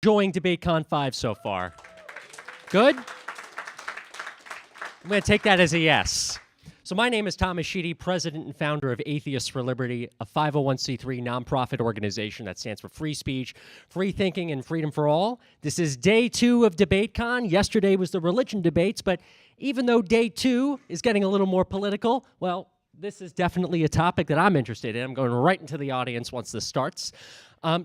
Enjoying DebateCon 5 so far? Good? I'm going to take that as a yes. So my name is Thomas Sheedy, president and founder of Atheists for Liberty, a 501c3 nonprofit organization that stands for free speech, free thinking, and freedom for all. This is day 2 of DebateCon. Yesterday was the religion debates, but even though day 2 is getting a little more political, well, this is definitely a topic that I'm interested in. I'm going right into the audience once this starts.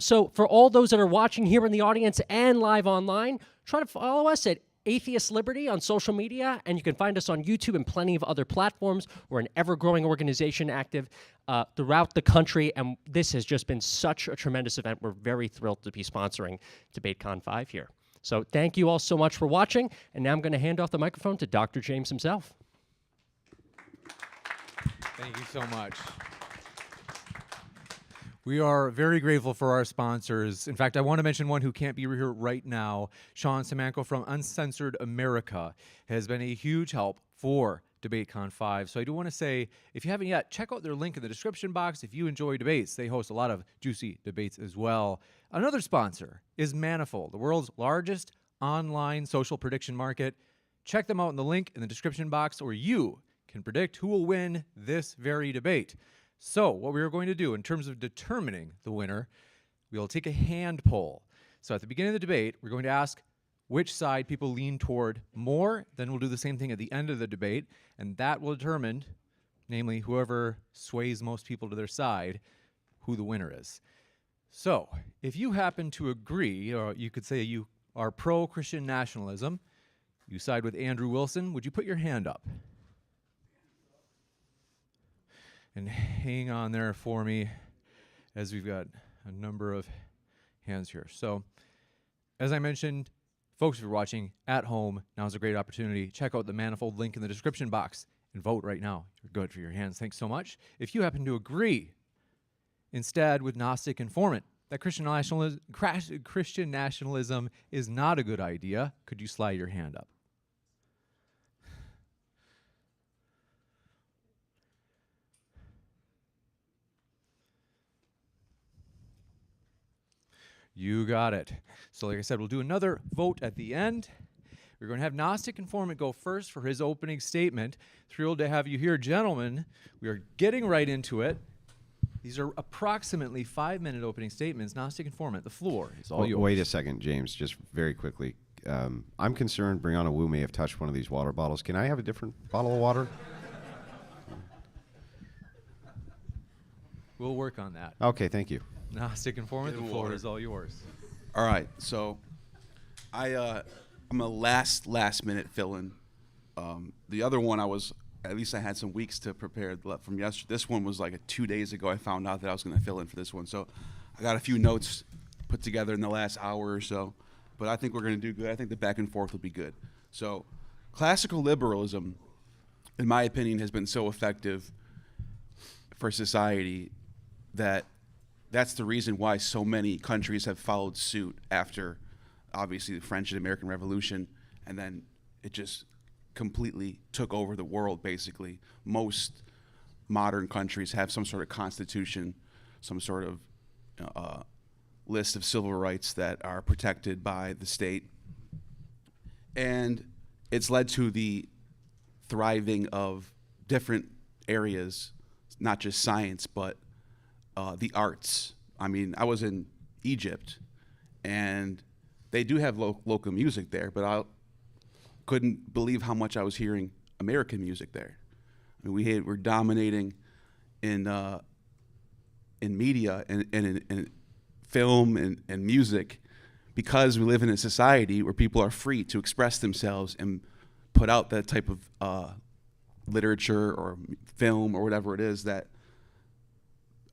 So for all those that are watching here in the audience and live online, try to follow us at Atheist Liberty on social media, and you can find us on YouTube and plenty of other platforms. We're an ever-growing organization active throughout the country, and this has just been such a tremendous event. We're very thrilled to be sponsoring DebateCon 5 here. So thank you all so much for watching, and now I'm going to hand off the microphone to Dr. James himself. Thank you so much. We are very grateful for our sponsors. In fact, I want to mention one who can't be here right now. Sean Simanko from Uncensored America has been a huge help for DebateCon 5. So I do want to say, if you haven't yet, check out their link in the description box if you enjoy debates. They host a lot of juicy debates as well. Another sponsor is Manifold, the world's largest online social prediction market. Check them out in the link in the description box, or you can predict who will win this very debate. So what we are going to do in terms of determining the winner, we will take a hand poll. So at the beginning of the debate, we're going to ask which side people lean toward more. Then we'll do the same thing at the end of the debate, and that will determine, namely whoever sways most people to their side, who the winner is. So if you happen to agree, or you could say you are pro-Christian nationalism, you side with Andrew Wilson, would you put your hand up? And hang on there for me, as we've got a number of hands here. So, as I mentioned, folks, if you're watching at home, now's a great opportunity. Check out the Manifold link in the description box and vote right now. You're good for your hands. Thanks so much. If you happen to agree instead with Gnostic informant that Christian nationalism is not a good idea, could you slide your hand up? You got it. So like I said, we'll do another vote at the end. We're going to have Gnostic Informant go first for his opening statement. Thrilled to have you here, gentlemen. We are getting right into it. These are approximately 5-minute opening statements. Gnostic Informant, the floor is all yours. Wait a second, James, just very quickly. I'm concerned Brianna Wu may have touched one of these water bottles. Can I have a different bottle of water? We'll work on that. Okay, thank you. Gnostic Informant, the floor is all yours. All right, so I'm a last minute fill-in. The other one at least I had some weeks to prepare from yesterday. This one was like 2 days ago. I found out that I was going to fill in for this one. So I got a few notes put together in the last hour or so, but I think we're going to do good. I think the back and forth will be good. So classical liberalism, in my opinion, has been so effective for society that's the reason why so many countries have followed suit after, obviously, the French and American Revolution, and then it just completely took over the world, basically. Most modern countries have some sort of constitution, some sort of list of civil rights that are protected by the state. And it's led to the thriving of different areas, not just science, but the arts. I mean, I was in Egypt, and they do have local music there, but I couldn't believe how much I was hearing American music there. I mean, we're dominating in media and in film and music because we live in a society where people are free to express themselves and put out that type of literature or film or whatever it is that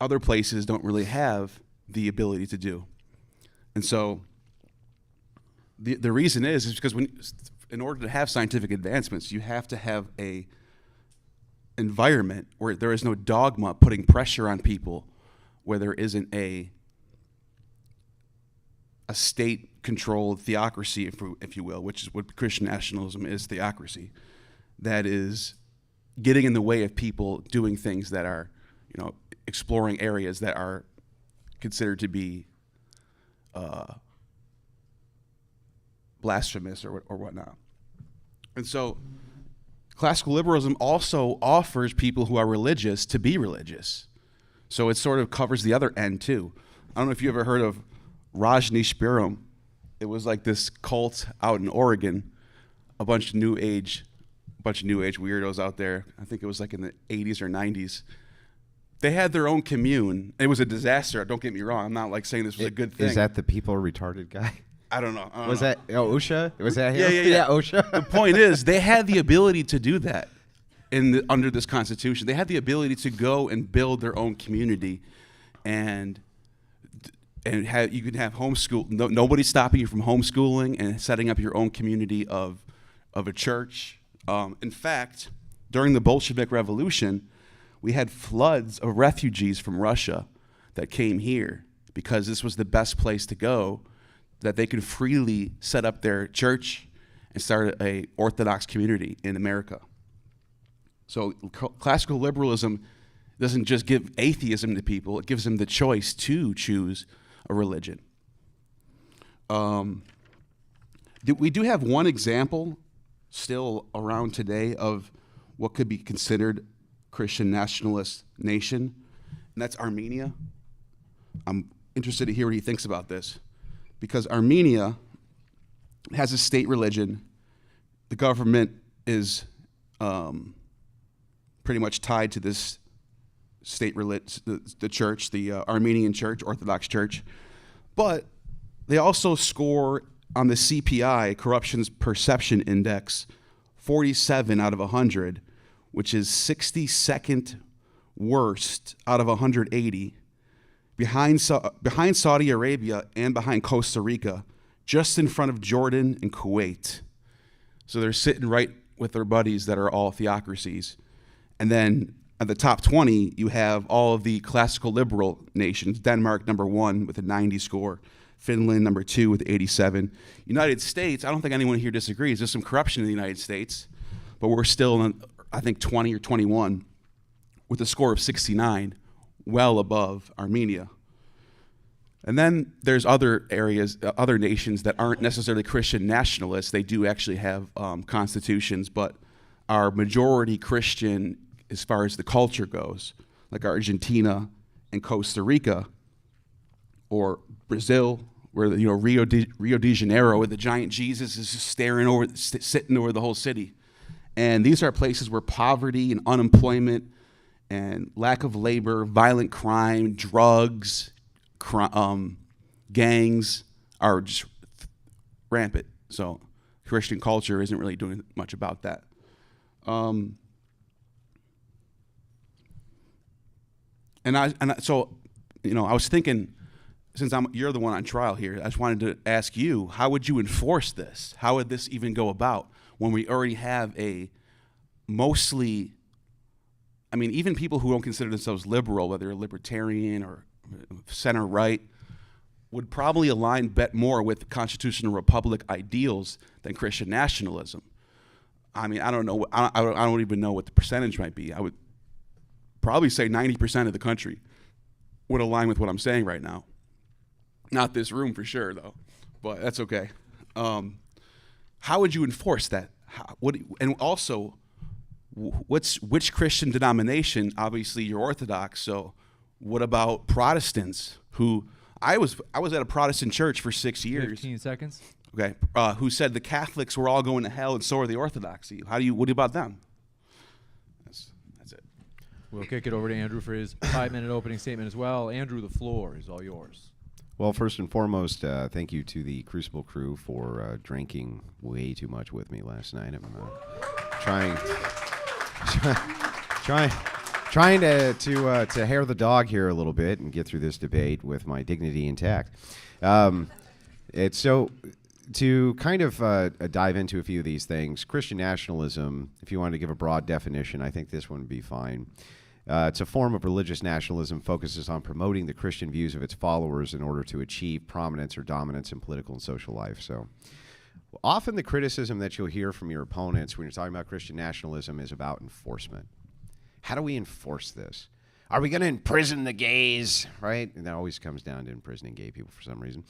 other places don't really have the ability to do. And so the reason is because in order to have scientific advancements, you have to have a environment where there is no dogma putting pressure on people, where there isn't a state-controlled theocracy, if you will, which is what Christian nationalism is, theocracy, that is getting in the way of people doing things that are, exploring areas that are considered to be blasphemous or whatnot. And so classical liberalism also offers people who are religious to be religious. So it sort of covers the other end too. I don't know if you ever heard of Rajneeshpuram. It was like this cult out in Oregon, a bunch of new age weirdos out there. I think it was like in the 80s or 90s. They had their own commune. It was a disaster. Don't get me wrong. I'm not like saying this was a good thing. Is that the people are retarded guy? I don't know. Was that OSHA? Was that him? Yeah, OSHA. The point is, they had the ability to do that under this Constitution. They had the ability to go and build their own community, and you can have homeschool. Nobody's stopping you from homeschooling and setting up your own community of a church. In fact, during the Bolshevik Revolution, we had floods of refugees from Russia that came here because this was the best place to go, that they could freely set up their church and start a Orthodox community in America. So classical liberalism doesn't just give atheism to people, it gives them the choice to choose a religion. We do have one example still around today of what could be considered Christian nationalist nation, and that's Armenia. I'm interested to hear what he thinks about this, because Armenia has a state religion. The government is pretty much tied to this state religion, the church, the Armenian Church, Orthodox Church, but they also score on the CPI, Corruption's Perception Index, 47 out of 100, which is 62nd worst out of 180, behind Saudi Arabia and behind Costa Rica, just in front of Jordan and Kuwait. So they're sitting right with their buddies that are all theocracies. And then at the top 20, you have all of the classical liberal nations. Denmark, number 1 with a 90 score. Finland, number 2 with 87. United States, I don't think anyone here disagrees. There's some corruption in the United States, but we're still in, I think, 20 or 21 with a score of 69, well above Armenia. And then there's other areas, other nations that aren't necessarily Christian nationalists. They do actually have constitutions, but are majority Christian as far as the culture goes, like Argentina and Costa Rica, or Brazil, where Rio de Janeiro, where the giant Jesus is just sitting over the whole city. And these are places where poverty and unemployment and lack of labor, violent crime, drugs, gangs are just rampant. So Christian culture isn't really doing much about that. So I was thinking, since you're the one on trial here, I just wanted to ask you, how would you enforce this? How would this even go about when we already have a mostly, even people who don't consider themselves liberal, whether they're libertarian or center-right, would probably align more with constitutional republic ideals than Christian nationalism. I don't know. I don't even know what the percentage might be. I would probably say 90% of the country would align with what I'm saying right now. Not this room for sure, though, but that's okay. How would you enforce that? And also, which Christian denomination? Obviously, you're Orthodox. So, what about Protestants? Who I was at a Protestant church for 6 years. 15 seconds. Okay, who said the Catholics were all going to hell and so are the Orthodoxy? What about them? That's it. We'll kick it over to Andrew for his 5-minute opening statement as well. Andrew, the floor is all yours. Well, first and foremost, thank you to the Crucible crew for drinking way too much with me last night. I'm trying to hair the dog here a little bit and get through this debate with my dignity intact. It's so to kind of dive into a few of these things. Christian nationalism, if you wanted to give a broad definition, I think this one would be fine. It's a form of religious nationalism, focuses on promoting the Christian views of its followers in order to achieve prominence or dominance in political and social life. So often the criticism that you'll hear from your opponents when you're talking about Christian nationalism is about enforcement. How do we enforce this? Are we going to imprison the gays, right? And that always comes down to imprisoning gay people for some reason.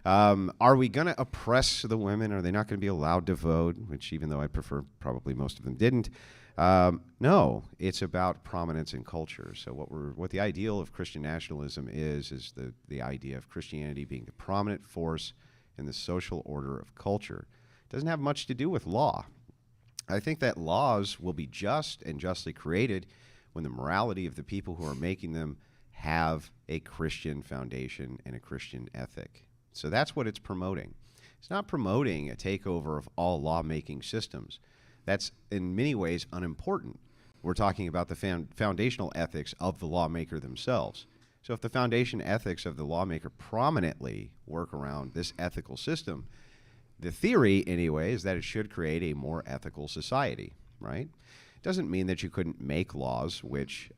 Are we going to oppress the women? Are they not going to be allowed to vote? Which, even though I prefer probably most of them didn't. No, it's about prominence in culture. So what the ideal of Christian nationalism is the idea of Christianity being the prominent force in the social order of culture. It doesn't have much to do with law. I think that laws will be just and justly created when the morality of the people who are making them have a Christian foundation and a Christian ethic. So that's what it's promoting. It's not promoting a takeover of all lawmaking systems. That's in many ways unimportant. We're talking about the foundational ethics of the lawmaker themselves. So if the foundation ethics of the lawmaker prominently work around this ethical system, the theory, anyway, is that it should create a more ethical society, right? Doesn't mean that you couldn't make laws which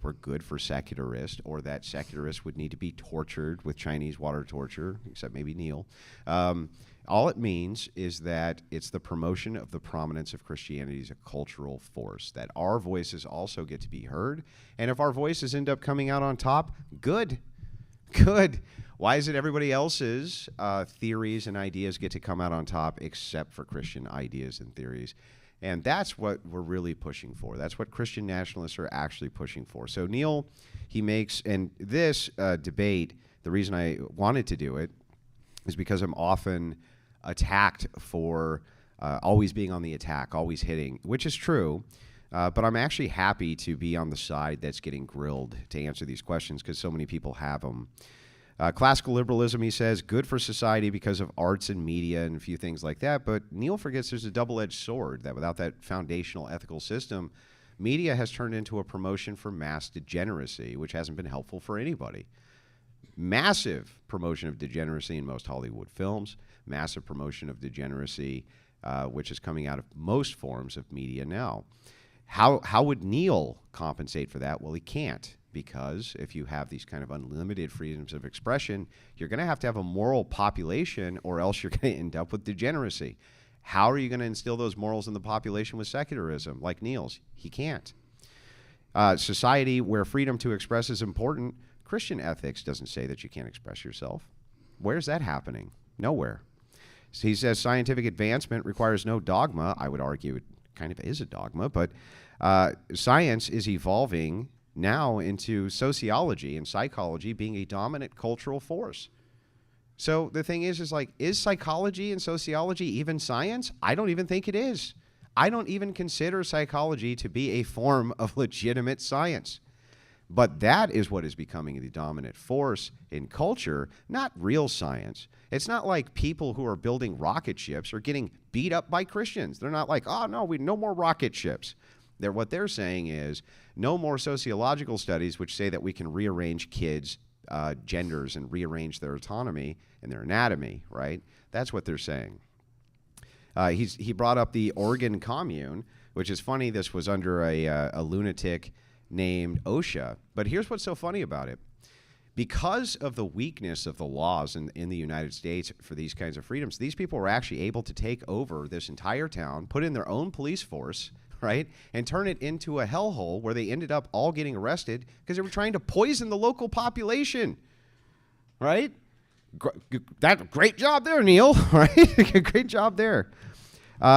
were good for secularists, or that secularists would need to be tortured with Chinese water torture, except maybe Neil. All it means is that it's the promotion of the prominence of Christianity as a cultural force, that our voices also get to be heard. And if our voices end up coming out on top, good. Good. Why is it everybody else's theories and ideas get to come out on top except for Christian ideas and theories? And that's what we're really pushing for. That's what Christian nationalists are actually pushing for. So Neil, he makes, and this debate, the reason I wanted to do it is because I'm often attacked for always being on the attack, always hitting, which is true. But I'm actually happy to be on the side that's getting grilled to answer these questions because so many people have them. Classical liberalism, he says, good for society because of arts and media and a few things like that. But Neil forgets there's a double-edged sword, that without that foundational ethical system, media has turned into a promotion for mass degeneracy, which hasn't been helpful for anybody. Massive promotion of degeneracy in most Hollywood films, massive promotion of degeneracy, which is coming out of most forms of media now. How would Neil compensate for that? Well, he can't. Because if you have these kind of unlimited freedoms of expression, you're going to have a moral population, or else you're going to end up with degeneracy. How are you going to instill those morals in the population with secularism, like Neil's? He can't. Society where freedom to express is important, Christian ethics doesn't say that you can't express yourself. Where's that happening? Nowhere. So he says scientific advancement requires no dogma. I would argue it kind of is a dogma, but science is evolving now into sociology and psychology being a dominant cultural force. So the thing is like, is psychology and sociology even science? I don't even think it is. I don't even consider psychology to be a form of legitimate science. But that is what is becoming the dominant force in culture, not real science. It's not like people who are building rocket ships are getting beat up by Christians. They're not like, oh, no, no more rocket ships. What they're saying is no more sociological studies which say that we can rearrange kids' genders and rearrange their autonomy and their anatomy, right? That's what they're saying. He brought up the Oregon Commune, which is funny. This was under a lunatic named OSHA. But here's what's so funny about it. Because of the weakness of the laws in the United States for these kinds of freedoms, these people were actually able to take over this entire town, put in their own police force, right, and turn it into a hellhole where they ended up all getting arrested because they were trying to poison the local population, right? Great job there, Neil, right? Great job there.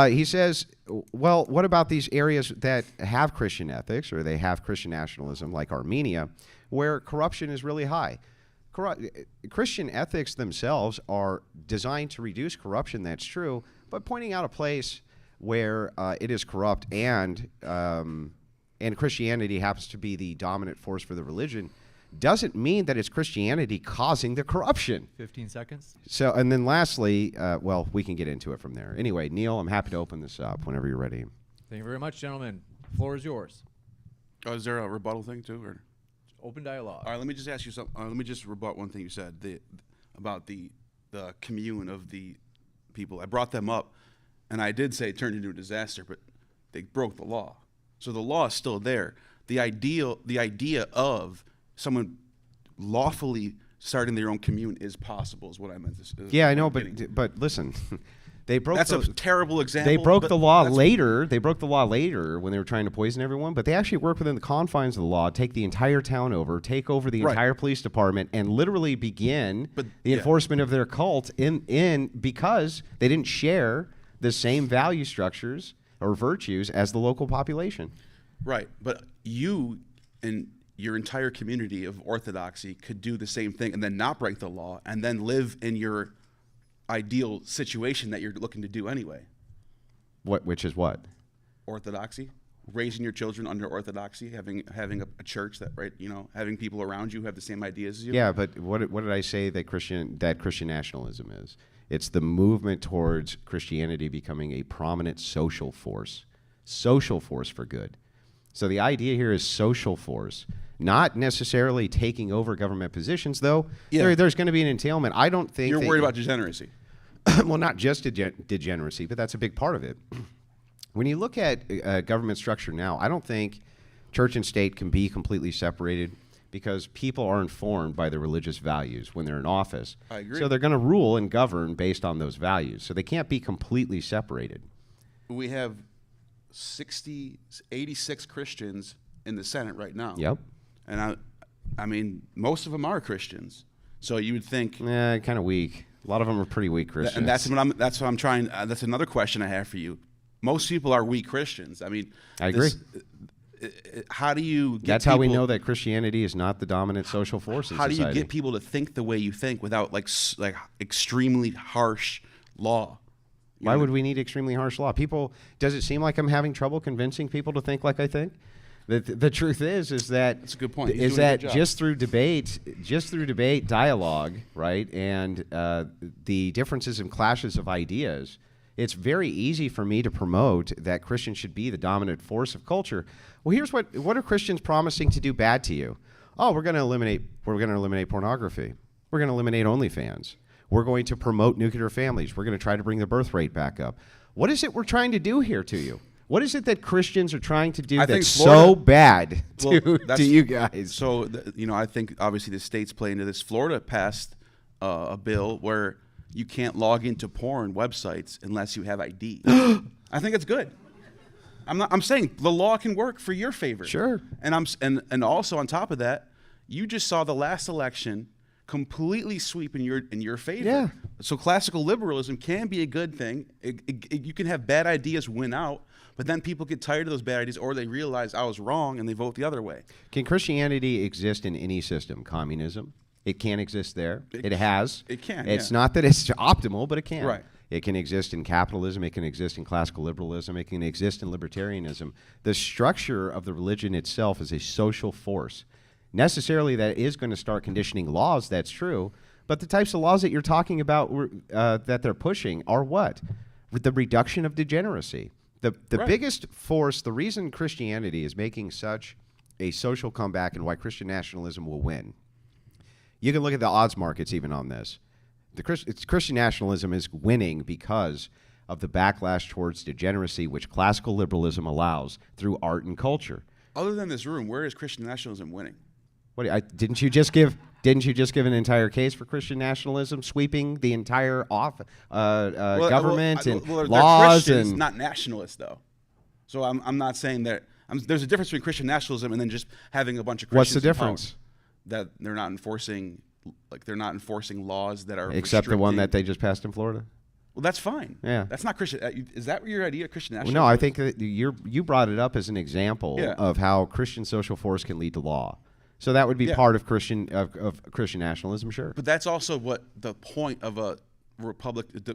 He says, well, what about these areas that have Christian ethics or they have Christian nationalism, like Armenia, where corruption is really high? Christian ethics themselves are designed to reduce corruption, that's true, but pointing out a place where it is corrupt and Christianity happens to be the dominant force for the religion doesn't mean that it's Christianity causing the corruption. 15 seconds. So, and then lastly, well, we can get into it from there. Anyway, Neil, I'm happy to open this up whenever you're ready. Thank you very much, gentlemen. Floor is yours. Oh, is there a rebuttal thing too, or Open dialogue. all right? Let me just ask you something. Let me just rebut one thing you said about the commune of the people. I brought them up, and I did say it turned into a disaster, but they broke the law. So the law is still there. The idea of someone lawfully starting their own commune is possible, is what I meant to say. Yeah, I know, but listen, They broke That's a terrible example. They broke but the law that's- later. They broke the law later when they were trying to poison everyone, but they actually worked within the confines of the law, take the entire town over, take over the Right. entire police department, and literally begin But- the yeah. enforcement of their cult in because they didn't share the same value structures or virtues as the local population. Right, but you and your entire community of orthodoxy could do the same thing and then not break the law and then live in your ideal situation that you're looking to do anyway. Which is what? Orthodoxy, raising your children under orthodoxy, having a church that, right, you know, having people around you who have the same ideas as you. Yeah, but what did I say that Christian nationalism is? It's the movement towards Christianity becoming a prominent social force for good. So the idea here is social force, not necessarily taking over government positions, though. Yeah. There's going to be an entailment. I don't think You're that- worried about degeneracy. well, not just degeneracy, but that's a big part of it. When you look at government structure now, I don't think church and state can be completely separated because people are informed by their religious values when they're in office. I agree. So they're going to rule and govern based on those values. So they can't be completely separated. We have 86 Christians in the Senate right now. Yep. And I mean, most of them are Christians. So you would think, Kind of weak. A lot of them are pretty weak Christians. and that's what I'm trying. That's another question I have for you. Most people are weak Christians. I mean, I agree. How do you get That's how we people- know that Christianity is not the dominant social force in How do society. you get people to think the way you think without like extremely harsh law? You Why know? would we need extremely harsh law? Does it seem like I'm having trouble convincing people to think like I think? The truth is that That's a good point. He's Is doing a that good job. just through debate, dialogue, right, and the differences and clashes of ideas, it's very easy for me to promote that Christians should be the dominant force of culture. Well, here's what are Christians promising to do bad to you? Oh, we're going to eliminate pornography. We're going to eliminate OnlyFans. We're going to promote nuclear families. We're going to try to bring the birth rate back up. What is it we're trying to do here to you? What is it that Christians are trying to do I think that's Florida- so bad Well, to that's- you guys? So, I think obviously the states play into this. Florida passed a bill where you can't log into porn websites unless you have ID. I think it's good. I'm saying the law can work for your favor. Sure. And also on top of that, you just saw the last election completely sweep in your favor. Yeah. So classical liberalism can be a good thing. You can have bad ideas win out, but then people get tired of those bad ideas, or they realize I was wrong and they vote the other way. Can Christianity exist in any system? Communism? It can exist there. It has. It can, It's yeah. not that it's optimal, but it can. Right. It can exist in capitalism. It can exist in classical liberalism. It can exist in libertarianism. The structure of the religion itself is a social force. Necessarily, that is going to start conditioning laws. That's true. But the types of laws that you're talking about that they're pushing are what? The reduction of degeneracy. The Right. biggest force, the reason Christianity is making such a social comeback and why Christian nationalism will win. You can look at the odds markets even on this. Christian nationalism is winning because of the backlash towards degeneracy, which classical liberalism allows through art and culture. Other than this room, where is Christian nationalism winning? Didn't you just give an entire case for Christian nationalism, sweeping the entire government and they're laws Christians, and not nationalists, though. So I'm not saying that. There's a difference between Christian nationalism and then just having a bunch of What's Christians. the in power. difference? That they're not enforcing laws that are Except the one restricting- that they just passed in Florida. Well, that's fine. Yeah. That's not Christian. Is that your idea of Christian Well, nationalism? no, I think that you brought it up as an example Yeah. of how Christian social force can lead to law. So that would be Yeah. part of Christian nationalism, sure. But that's also what the point of a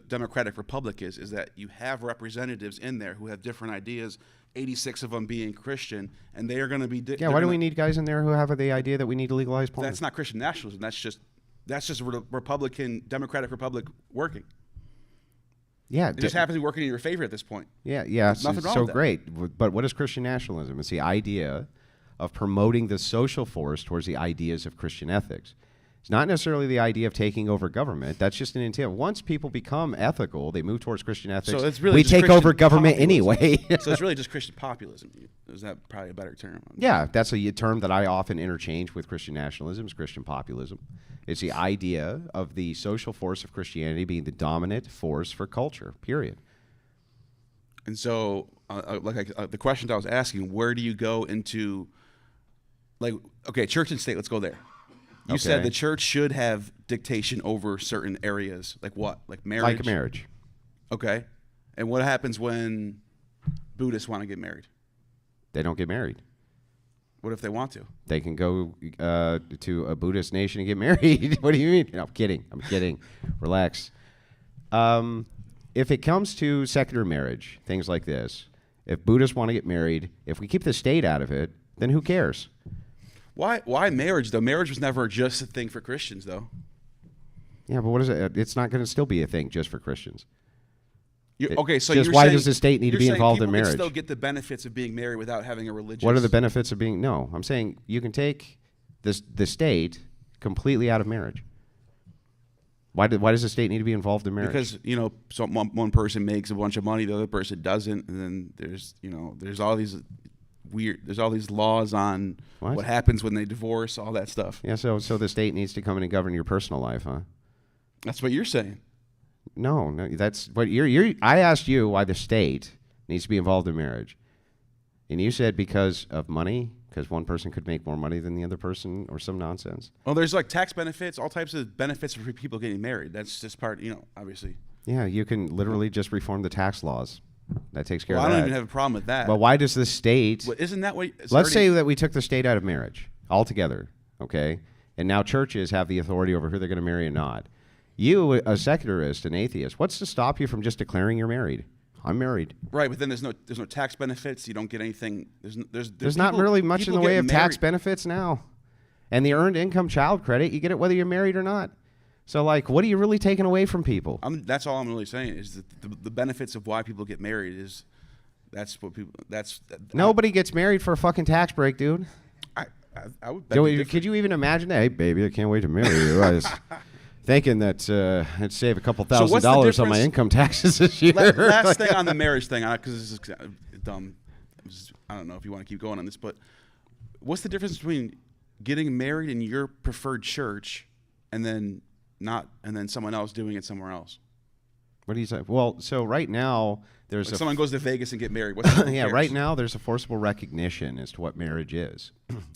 democratic republic is that you have representatives in there who have different ideas. 86 of them being Christian, and they are going to be. Yeah, why do we need guys in there who have the idea that we need to legalize porn? That's not Christian nationalism. That's just democratic republic working. Yeah, It just happens to be working in your favor at this point. yeah. nothing wrong So with that. great. But what is Christian nationalism? It's the idea of promoting the social force towards the ideas of Christian ethics. It's not necessarily the idea of taking over government. That's just an entail. Once people become ethical, they move towards Christian ethics. So it's really we just take Christian over government populism. anyway. So it's really just Christian populism. Is that probably a better term? Yeah, that's a term that I often interchange with Christian nationalism is Christian populism. It's the idea of the social force of Christianity being the dominant force for culture, period. And so, the questions I was asking, where do you go into, like, okay, church and state, let's go there. You said the church should have dictation over certain areas. Like what? Like marriage? Like marriage. Okay. And what happens when Buddhists want to get married? They don't get married. What if they want to? They can go to a Buddhist nation and get married. What do you mean? No, I'm kidding. I'm kidding. Relax. If it comes to secular marriage, things like this, if Buddhists want to get married, if we keep the state out of it, then who cares? Why marriage, though? Marriage was never just a thing for Christians, though. Yeah, but what is it? It's not going to still be a thing just for Christians. Okay, so just you're why saying, does the state need to be involved in marriage? People can still get the benefits of being married without having a religious... What are the benefits of being... No, I'm saying you can take the state completely out of marriage. Why does the state need to be involved in marriage? Because, one person makes a bunch of money, the other person doesn't, and then there's all these laws on what happens when they divorce, all that stuff. Yeah, so the state needs to come in and govern your personal life, huh? That's what you're saying. No, that's what I asked you why the state needs to be involved in marriage. And you said because of money, because one person could make more money than the other person or some nonsense. Well, there's like tax benefits, all types of benefits for people getting married. That's just part, obviously. Yeah, you can literally just reform the tax laws. That takes care of that. I don't even have a problem with that. Well, why does the state... Well, isn't that what... Let's say that we took the state out of marriage altogether, okay? And now churches have the authority over who they're going to marry and not. You, a secularist, an atheist, what's to stop you from just declaring you're married? I'm married. Right, but then there's no tax benefits. You don't get anything. There's not really much in the way of tax benefits now. And the earned income child credit, you get it whether you're married or not. So, what are you really taking away from people? That's all I'm really saying is that the benefits of why people get married is nobody gets married for a fucking tax break, dude. I would. Could you even imagine that? Hey, baby, I can't wait to marry you. I was thinking that I'd save a couple $1,000 on my income taxes this year. Last thing on the marriage thing, because this is dumb. I don't know if you want to keep going on this, but what's the difference between getting married in your preferred church and then someone else doing it somewhere else? What do you say? Well, so right now there's someone goes to Vegas and get married. Right now there's a forcible recognition as to what marriage is.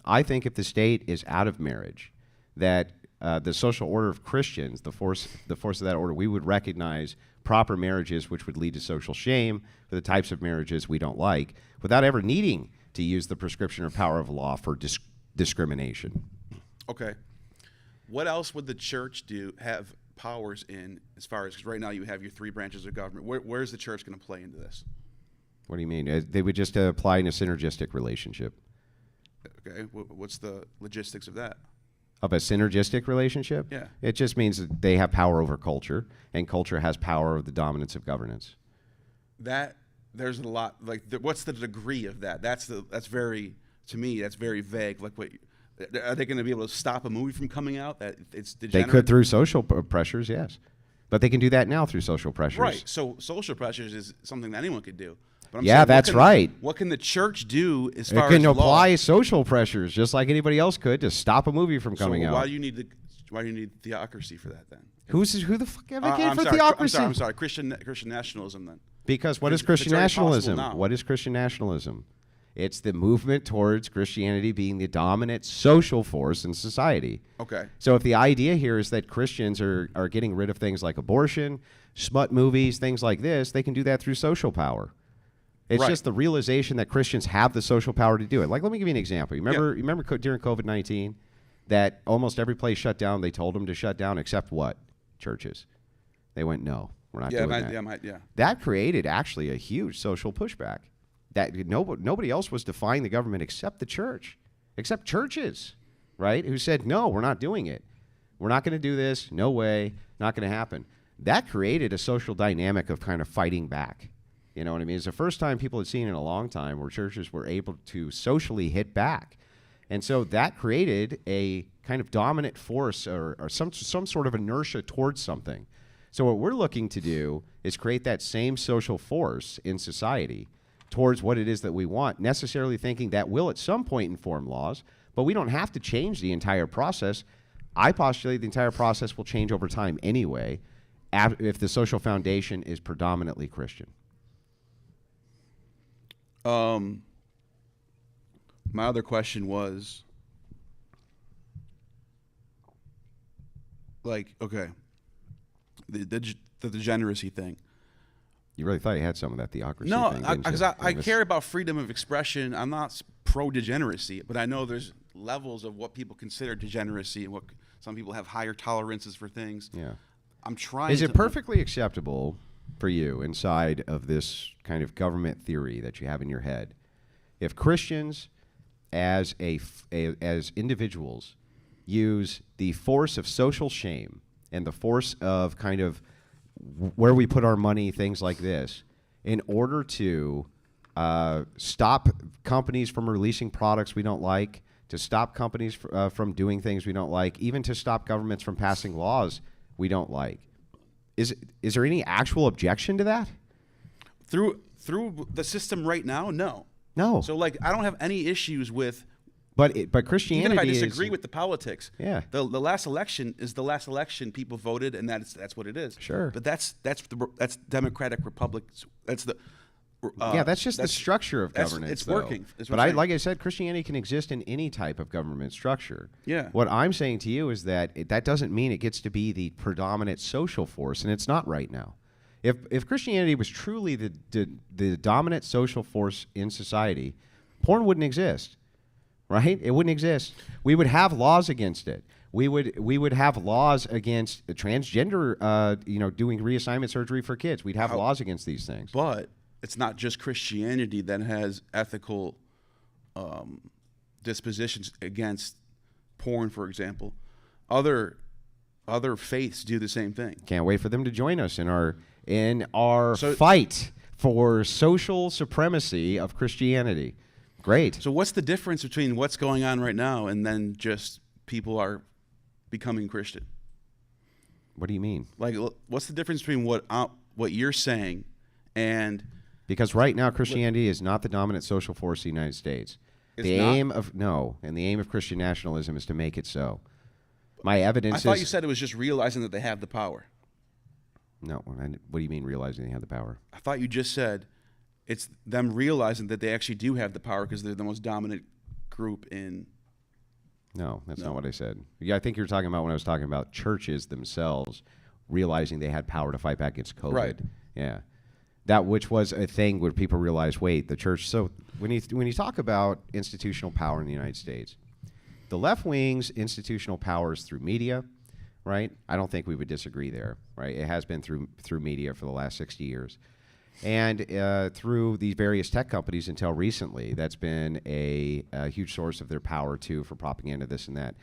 I think if the state is out of marriage, that the social order of Christians, the force of that order, we would recognize proper marriages, which would lead to social shame for the types of marriages we don't like, without ever needing to use the prescription or power of law for discrimination. Okay. What else would the church have powers in, as far as, because right now you have your three branches of government. Where's the church going to play into this? What do you mean? They would just apply in a synergistic relationship. Okay. What's the logistics of that? Of a synergistic relationship? Yeah. It just means that they have power over culture, and culture has power over the dominance of governance. There's a lot, what's the degree of that? That's very, to me, that's very vague. Are they going to be able to stop a movie from coming out that it's degenerate? They could through social pressures, yes. But they can do that now through social pressures. Right. So social pressures is something that anyone could do. But I'm yeah, saying, that's right. What can the church do as far as it can apply law? Social pressures just like anybody else could to stop a movie from coming out. Why do you need theocracy for that then? Who the fuck advocated for theocracy? I'm sorry. Christian nationalism then. Because what is Christian nationalism? What is Christian nationalism? It's the movement towards Christianity being the dominant social force in society. Okay. So if the idea here is that Christians are getting rid of things like abortion, smut movies, things like this, they can do that through social power. It's just the realization that Christians have the social power to do it. Let me give you an example. You remember during COVID-19 that almost every place shut down, they told them to shut down except what? Churches. They went, no, we're not doing that. That created actually a huge social pushback. That nobody else was defying the government except the church, except churches, right? Who said, no, we're not doing it. We're not going to do this. No way. Not going to happen. That created a social dynamic of kind of fighting back. You know what I mean? It's the first time people had seen in a long time where churches were able to socially hit back. And so that created a kind of dominant force or some sort of inertia towards something. So what we're looking to do is create that same social force in society towards what it is that we want, necessarily thinking that will at some point inform laws, but we don't have to change the entire process. I postulate the entire process will change over time anyway, if the social foundation is predominantly Christian. My other question was, like, okay, the degeneracy thing. You really thought you had some of that theocracy No, thing, didn't you? because I care about freedom of expression. I'm not pro-degeneracy, but I know there's levels of what people consider degeneracy, and what some people have higher tolerances for things. Yeah. I'm trying. Is it perfectly acceptable for you inside of this kind of government theory that you have in your head if Christians as as individuals use the force of social shame and the force of kind of where we put our money, things like this, in order to stop companies from releasing products we don't like, to stop companies from doing things we don't like, even to stop governments from passing laws we don't like? Is there any actual objection to that? Through the system right now? No. No. So, like, I don't have any issues with. But Christianity, even if I disagree with the politics, yeah, the last election is the last election people voted, and that's what it is. Sure. But that's democratic republics. That's the. That's just the structure of governance. It's working. But like I said, Christianity can exist in any type of government structure. Yeah. What I'm saying to you is that that doesn't mean it gets to be the predominant social force, and it's not right now. If Christianity was truly the dominant social force in society, porn wouldn't exist, right? It wouldn't exist. We would have laws against it. We would have laws against transgender, doing reassignment surgery for kids. We'd have laws against these things. But it's not just Christianity that has ethical dispositions against porn, for example. Other faiths do the same thing. Can't wait for them to join us in our fight for social supremacy of Christianity. Great. So what's the difference between what's going on right now and then just people are becoming Christian? What do you mean? Like, what's the difference between what you're saying and... Because right now Christianity is not the dominant social force of the United States. And the aim of Christian nationalism is to make it so. My evidence is... I thought you said it was just realizing that they have the power. No. What do you mean realizing they have the power? I thought you just said it's them realizing that they actually do have the power because they're the most dominant group in... No, that's not what I said. Yeah, I think you're talking about when I was talking about churches themselves realizing they had power to fight back against COVID. Right. Yeah. That which was a thing where people realized, wait, the church... So when you talk about institutional power in the United States, the left wing's institutional power is through media, right? I don't think we would disagree there, right? It has been through media for the last 60 years. And through these various tech companies until recently, that's been a huge source of their power, too, for propaganda, this and that.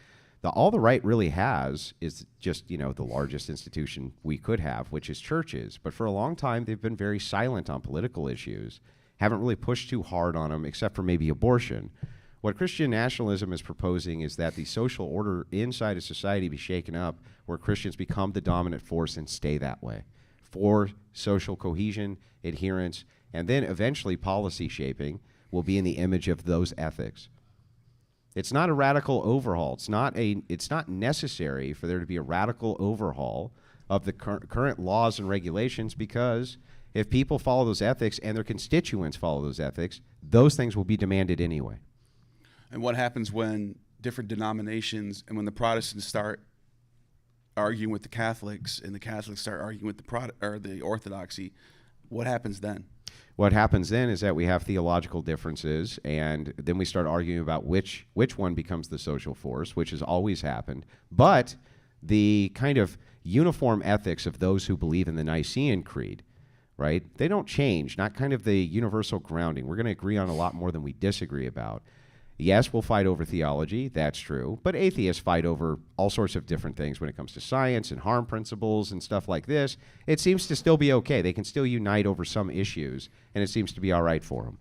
All the right really has is just, the largest institution we could have, which is churches. But for a long time, they've been very silent on political issues, haven't really pushed too hard on them, except for maybe abortion. What Christian nationalism is proposing is that the social order inside of society be shaken up, where Christians become the dominant force and stay that way for social cohesion, adherence, and then eventually policy shaping will be in the image of those ethics. It's not a radical overhaul. It's not necessary for there to be a radical overhaul of the current laws and regulations, because if people follow those ethics and their constituents follow those ethics, those things will be demanded anyway. And what happens when different denominations and when the Protestants start arguing with the Catholics and the Catholics start arguing with the Orthodoxy? What happens then? What happens then is that we have theological differences, and then we start arguing about which one becomes the social force, which has always happened. But the kind of uniform ethics of those who believe in the Nicene Creed, right, they don't change, not kind of the universal grounding. We're going to agree on a lot more than we disagree about. Yes, we'll fight over theology, that's true, but atheists fight over all sorts of different things when it comes to science and harm principles and stuff like this. It seems to still be okay. They can still unite over some issues, and it seems to be all right for them.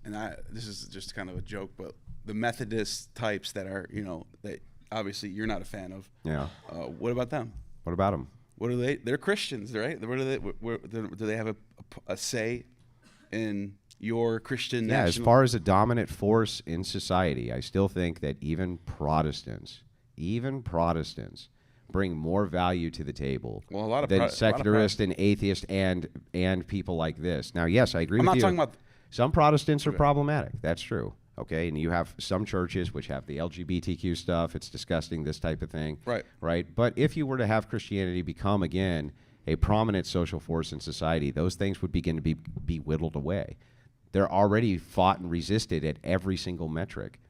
And this is just kind of a joke, but the Methodist types that are, that obviously you're not a fan of. Yeah. What about them? What about them? What are they? They're Christians, right? Do they have a say in your Christian national? As far as a dominant force in society, I still think that even Protestants Protestants bring more value to the table Well, a lot of than secularists and atheists and people like this. Now, yes, I agree I'm with not you. talking about. Some Protestants are problematic. That's true. Okay, and you have some churches which have the LGBTQ stuff. It's disgusting, this type of thing. Right. Right. But if you were to have Christianity become, again, a prominent social force in society, those things would begin to be whittled away. They're already fought and resisted at every single metric.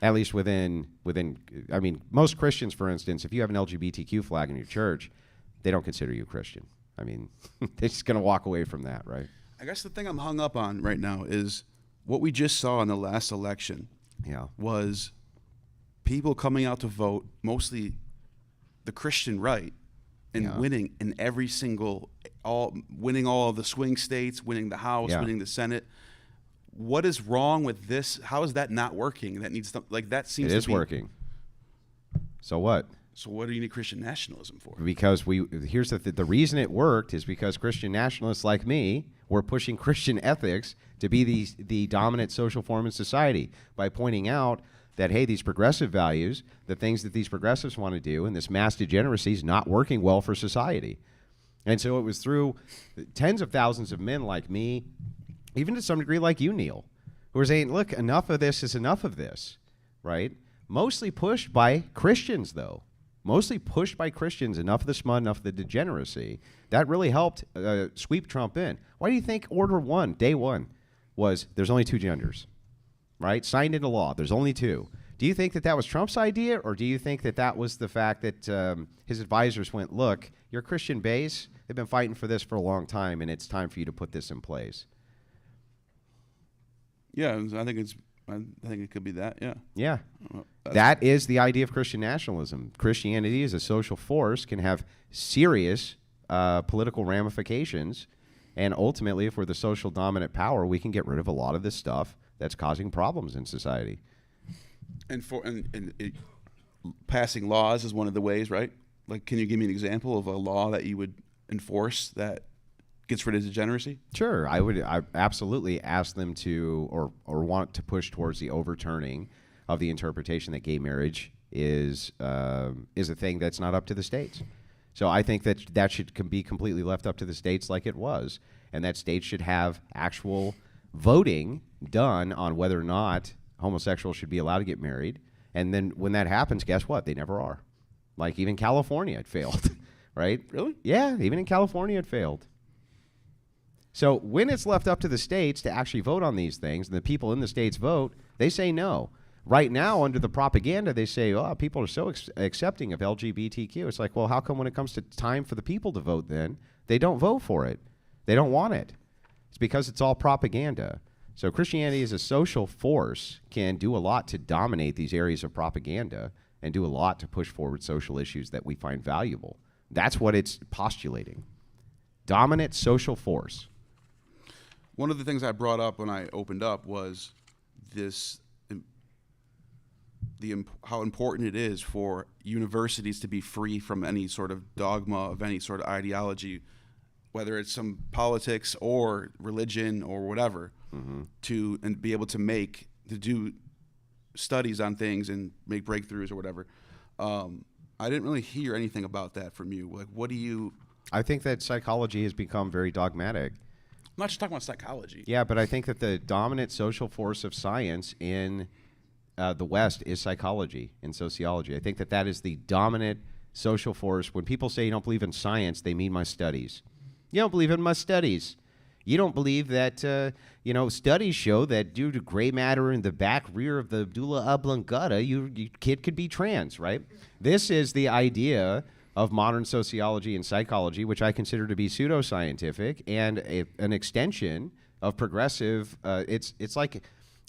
At least within, I mean, most Christians, for instance, if you have an LGBTQ flag in your church, they don't consider you a Christian. I mean, they're just going to walk away from that, right? I guess the thing I'm hung up on right now is what we just saw in the last election. Yeah. Was people coming out to vote, mostly the Christian right, and winning in every single, winning all of the swing states, winning the House, winning the Senate. What is wrong with this? How is that not working? That needs to, like, that seems It to is be working. So what? So what do you need Christian nationalism for? Because here's the reason it worked is because Christian nationalists like me were pushing Christian ethics to be the dominant social form in society by pointing out that, hey, these progressive values, the things that these progressives want to do, and this mass degeneracy is not working well for society. And so it was through tens of thousands of men like me, even to some degree like you, Neil, who were saying, look, enough of this is enough of this, right? Mostly pushed by Christians, though. Mostly pushed by Christians, enough of the smut, enough of the degeneracy. That really helped sweep Trump in. Why do you think Order 1, Day 1, was there's only two genders, right? Signed into law, there's only two. Do you think that that was Trump's idea, or do you think that that was the fact that his advisors went, look, your Christian base, they've been fighting for this for a long time, and it's time for you to put this in place? Yeah, I think it could be that. Yeah. Yeah. That is the idea of Christian nationalism. Christianity as a social force can have serious political ramifications, and ultimately, if we're the social dominant power, we can get rid of a lot of this stuff that's causing problems in society. And passing laws is one of the ways, right? Like, can you give me an example of a law that you would enforce that gets rid of degeneracy? Sure, I absolutely ask them to or want to push towards the overturning of the interpretation that gay marriage is a thing that's not up to the states. So I think that should be completely left up to the states like it was, and that states should have actual voting done on whether or not homosexuals should be allowed to get married. And then when that happens, guess what? They never are. Like, even California, it failed, right? Really? Yeah, even in California, it failed. So when it's left up to the states to actually vote on these things, and the people in the states vote, they say no. Right now, under the propaganda, they say, oh, people are so accepting of LGBTQ. It's like, well, how come when it comes to time for the people to vote then, they don't vote for it? They don't want it. It's because it's all propaganda. So Christianity as a social force can do a lot to dominate these areas of propaganda and do a lot to push forward social issues that we find valuable. That's what it's postulating. Dominant social force. One of the things I brought up when I opened up was this, how important it is for universities to be free from any sort of dogma of any sort of ideology, whether it's some politics or religion or whatever, and be able to do studies on things and make breakthroughs or whatever. I didn't really hear anything about that from you. Like, what do you? I think that psychology has become very dogmatic. I'm not just talking about psychology. Yeah, but I think that the dominant social force of science in the West is psychology and sociology. I think that that is the dominant social force. When people say you don't believe in science, they mean my studies. You don't believe in my studies. You don't believe that, studies show that due to gray matter in the back rear of the medulla oblongata, your kid could be trans, right? This is the idea of modern sociology and psychology, which I consider to be pseudoscientific and an extension of progressive. It's like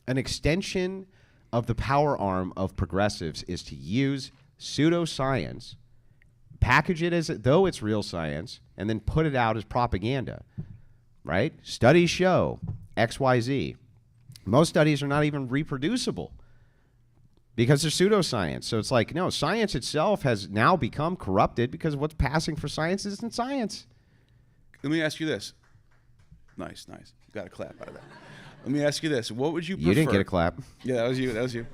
an extension of the power arm of progressives is to use pseudoscience, package it as though it's real science, and then put it out as propaganda, right? Studies show X, Y, Z. Most studies are not even reproducible because they're pseudoscience. So it's like, no, science itself has now become corrupted because what's passing for science isn't science. Let me ask you this. Nice. Got a clap out of that. Let me ask you this. What would you prefer? You didn't get a clap. Yeah, that was you.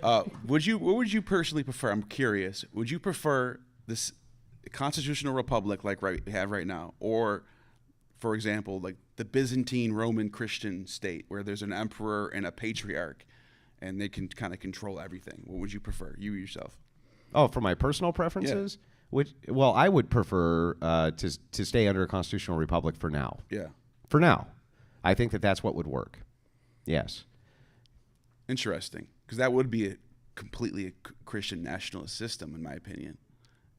What would you personally prefer? I'm curious. Would you prefer this constitutional republic like we have right now, or, for example, like the Byzantine Roman Christian state where there's an emperor and a patriarch, and they can kind of control everything? What would you prefer, you yourself? Oh, for my personal preferences, well, I would prefer to stay under a constitutional republic for now. Yeah. For now, I think that's what would work. Yes. Interesting, because that would be completely a Christian nationalist system, in my opinion.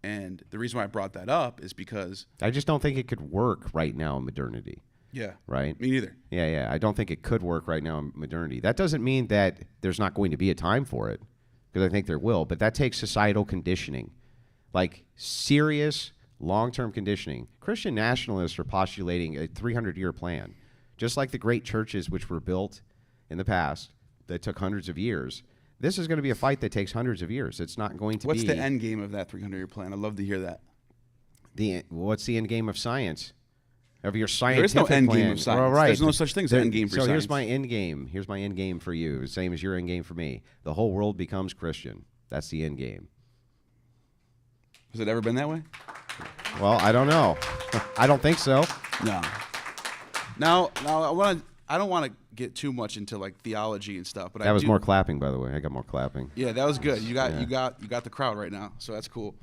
And the reason why I brought that up is because I just don't think it could work right now in modernity. Yeah. Right? Me neither. Yeah. I don't think it could work right now in modernity. That doesn't mean that there's not going to be a time for it, because I think there will, but that takes societal conditioning, like serious long-term conditioning. Christian nationalists are postulating a 300-year plan, just like the great churches which were built in the past that took hundreds of years. This is going to be a fight that takes hundreds of years. It's not going to What's be... the end game of that 300-year plan? I'd love to hear that. What's the end game of science? Of your scientific There is no end plan. game of science. Well, right. There's no such thing as an end game for so science. here's my end game. Here's my end game for you. Same as your end game for me. The whole world becomes Christian. That's the end game. Has it ever been that way? Well, I don't know. I don't think so. No. Now I don't want to get too much into like theology and stuff, but That was more clapping, by the way. I got more clapping. Yeah, that was good. You got the crowd right now, so that's cool.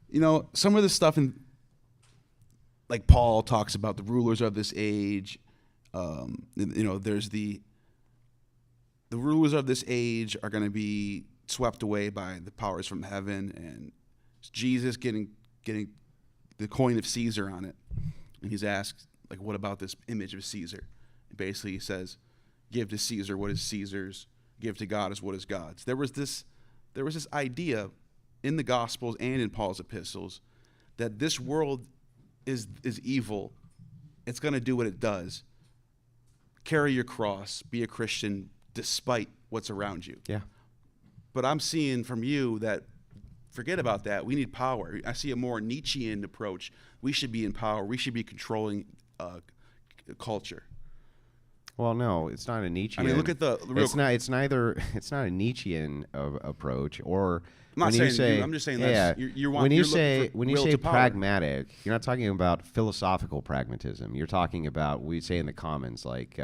You know, some of the stuff in, like, Paul talks about the rulers of this age. You know, there's the rulers of this age are going to be swept away by the powers from heaven, and Jesus getting the coin of Caesar on it, and he's asked, like, what about this image of Caesar? And basically he says, give to Caesar what is Caesar's, give to God as what is God's. There was this idea in the Gospels and in Paul's epistles that this world is evil. It's going to do what it does. Carry your cross, be a Christian despite what's around you. Yeah. But I'm seeing from you that forget about that. We need power. I see a more Nietzschean approach. We should be in power. We should be controlling culture. Well, no, it's not a Nietzschean. I mean, look at the real. It's not a Nietzschean approach, or I'm not when saying you say, I'm just saying yeah, that's you're when you you're say looking for when you will say to power. pragmatic, you're not talking about philosophical pragmatism. You're talking about, we say in the Commons, like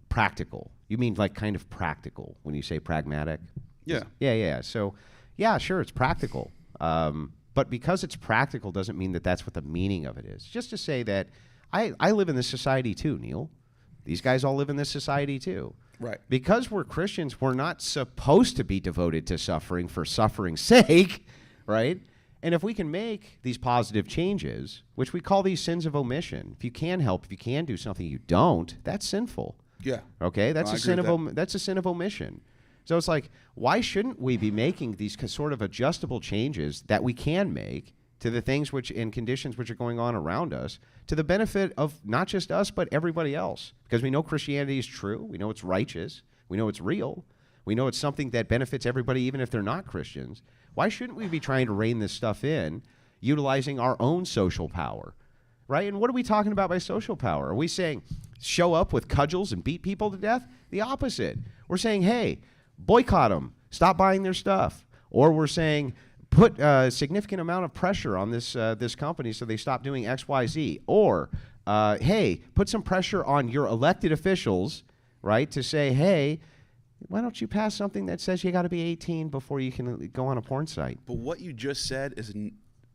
practical. You mean like kind of practical when you say pragmatic? Yeah. Yeah. So, yeah, sure, it's practical. But because it's practical doesn't mean that that's what the meaning of it is. Just to say that I live in this society too, Neil. These guys all live in this society too. Right. Because we're Christians, we're not supposed to be devoted to suffering for suffering's sake, right? And if we can make these positive changes, which we call these sins of omission, if you can help, if you can do something you don't, that's sinful. Yeah. Okay? That's No, I a sin agree of with that's a sin of omission. So it's like, why shouldn't we be making these sort of adjustable changes that we can make to the things which in conditions which are going on around us, to the benefit of not just us but everybody else? Because we know Christianity is true, we know it's righteous, we know it's real, we know it's something that benefits everybody even if they're not Christians. Why shouldn't we be trying to rein this stuff in, utilizing our own social power, right? And what are we talking about by social power? Are we saying show up with cudgels and beat people to death? The opposite. We're saying, hey, boycott them, stop buying their stuff. Or we're saying, put a significant amount of pressure on this company so they stop doing X, Y, Z. Or, hey, put some pressure on your elected officials, right, to say, hey, why don't you pass something that says you got to be 18 before you can go on a porn site? But what you just said is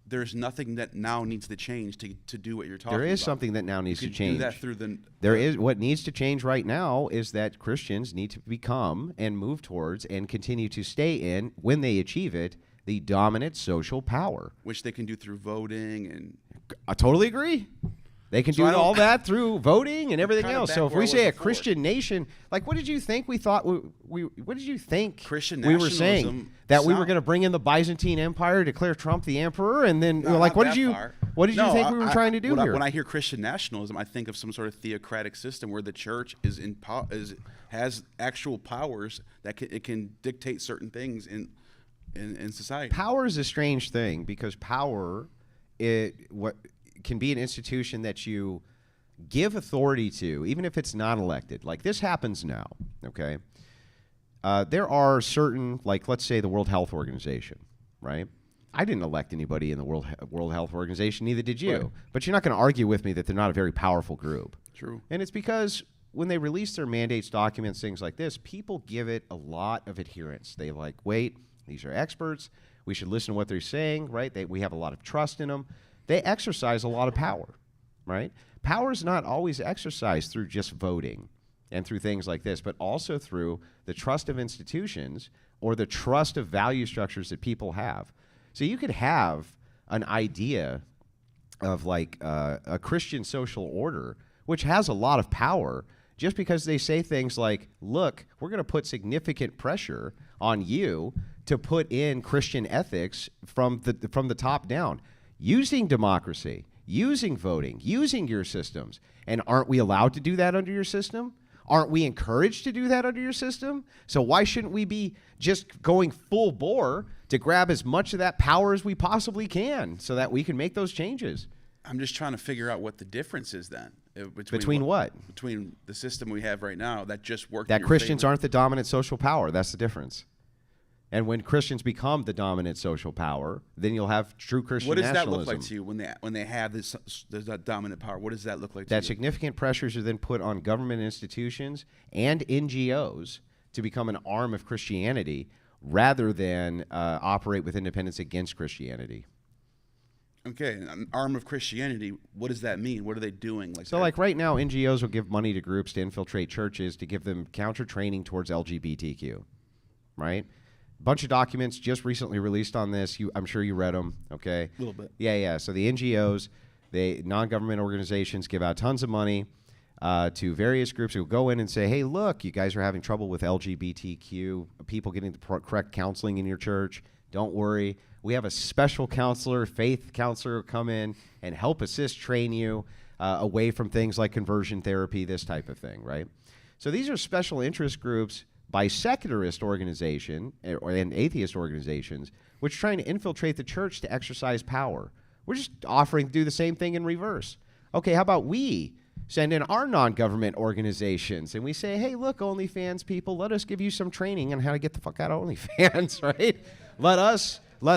there's nothing that now needs to change to do what you're talking about. There is something that now needs to change. Do that through the. There is what needs to change right now is that Christians need to become and move towards and continue to stay in, when they achieve it, the dominant social power. Which they can do through voting and. I totally agree. They can So do I don't- all that through voting and everything kinda else. back So if where we I say was a before. Christian nation, like what did you think we thought what did you think Christian we were saying? nationalism That we were sound- going to bring in the Byzantine Empire, declare Trump the emperor, and then No, like not what that did you far. what did you No, think we were trying to do here? When I hear Christian nationalism, I think of some sort of theocratic system where the church is has actual powers that it can dictate certain things in society. Power is a strange thing because power what can be an institution that you give authority to, even if it's not elected. Like this happens now, okay? there are certain, like let's say the World Health Organization, right? I didn't elect anybody in the World Health Organization, neither did you. Right. But you're not going to argue with me that they're not a very powerful group. True. And it's because when they release their mandates, documents, things like this, people give it a lot of adherence. They like, wait, these are experts. We should listen to what they're saying, right? We have a lot of trust in them. They exercise a lot of power, right? Power is not always exercised through just voting and through things like this, but also through the trust of institutions or the trust of value structures that people have. So you could have an idea of like a Christian social order, which has a lot of power, just because they say things like, look, we're going to put significant pressure on you to put in Christian ethics from the top down, using democracy, using voting, using your systems. And aren't we allowed to do that under your system? Aren't we encouraged to do that under your system? So why shouldn't we be just going full bore to grab as much of that power as we possibly can so that we can make those changes? I'm just trying to figure out what the difference is then. Between what? Between the system we have right now that just worked. That Christians aren't the dominant social power. That's the difference. And when Christians become the dominant social power, then you'll have true Christian nationalism. What does that look like to you when they have this dominant power? What does that look like to you? That significant pressures are then put on government institutions and NGOs to become an arm of Christianity rather than operate with independence against Christianity. Okay, an arm of Christianity, what does that mean? What are they doing? So like right now, NGOs will give money to groups to infiltrate churches to give them counter training towards LGBTQ, right? Bunch of documents just recently released on this. I'm sure you read them, okay? A little bit. Yeah. So the NGOs, non-government organizations give out tons of money to various groups who go in and say, hey, look, you guys are having trouble with LGBTQ, people getting the correct counseling in your church. Don't worry. We have a special counselor, faith counselor, come in and help assist, train you away from things like conversion therapy, this type of thing, right? So these are special interest groups by secularist organization and atheist organizations, which are trying to infiltrate the church to exercise power. We're just offering to do the same thing in reverse. Okay, how about we send in our non-government organizations and we say, hey, look, OnlyFans people, let us give you some training on how to get the fuck out of OnlyFans, right? Let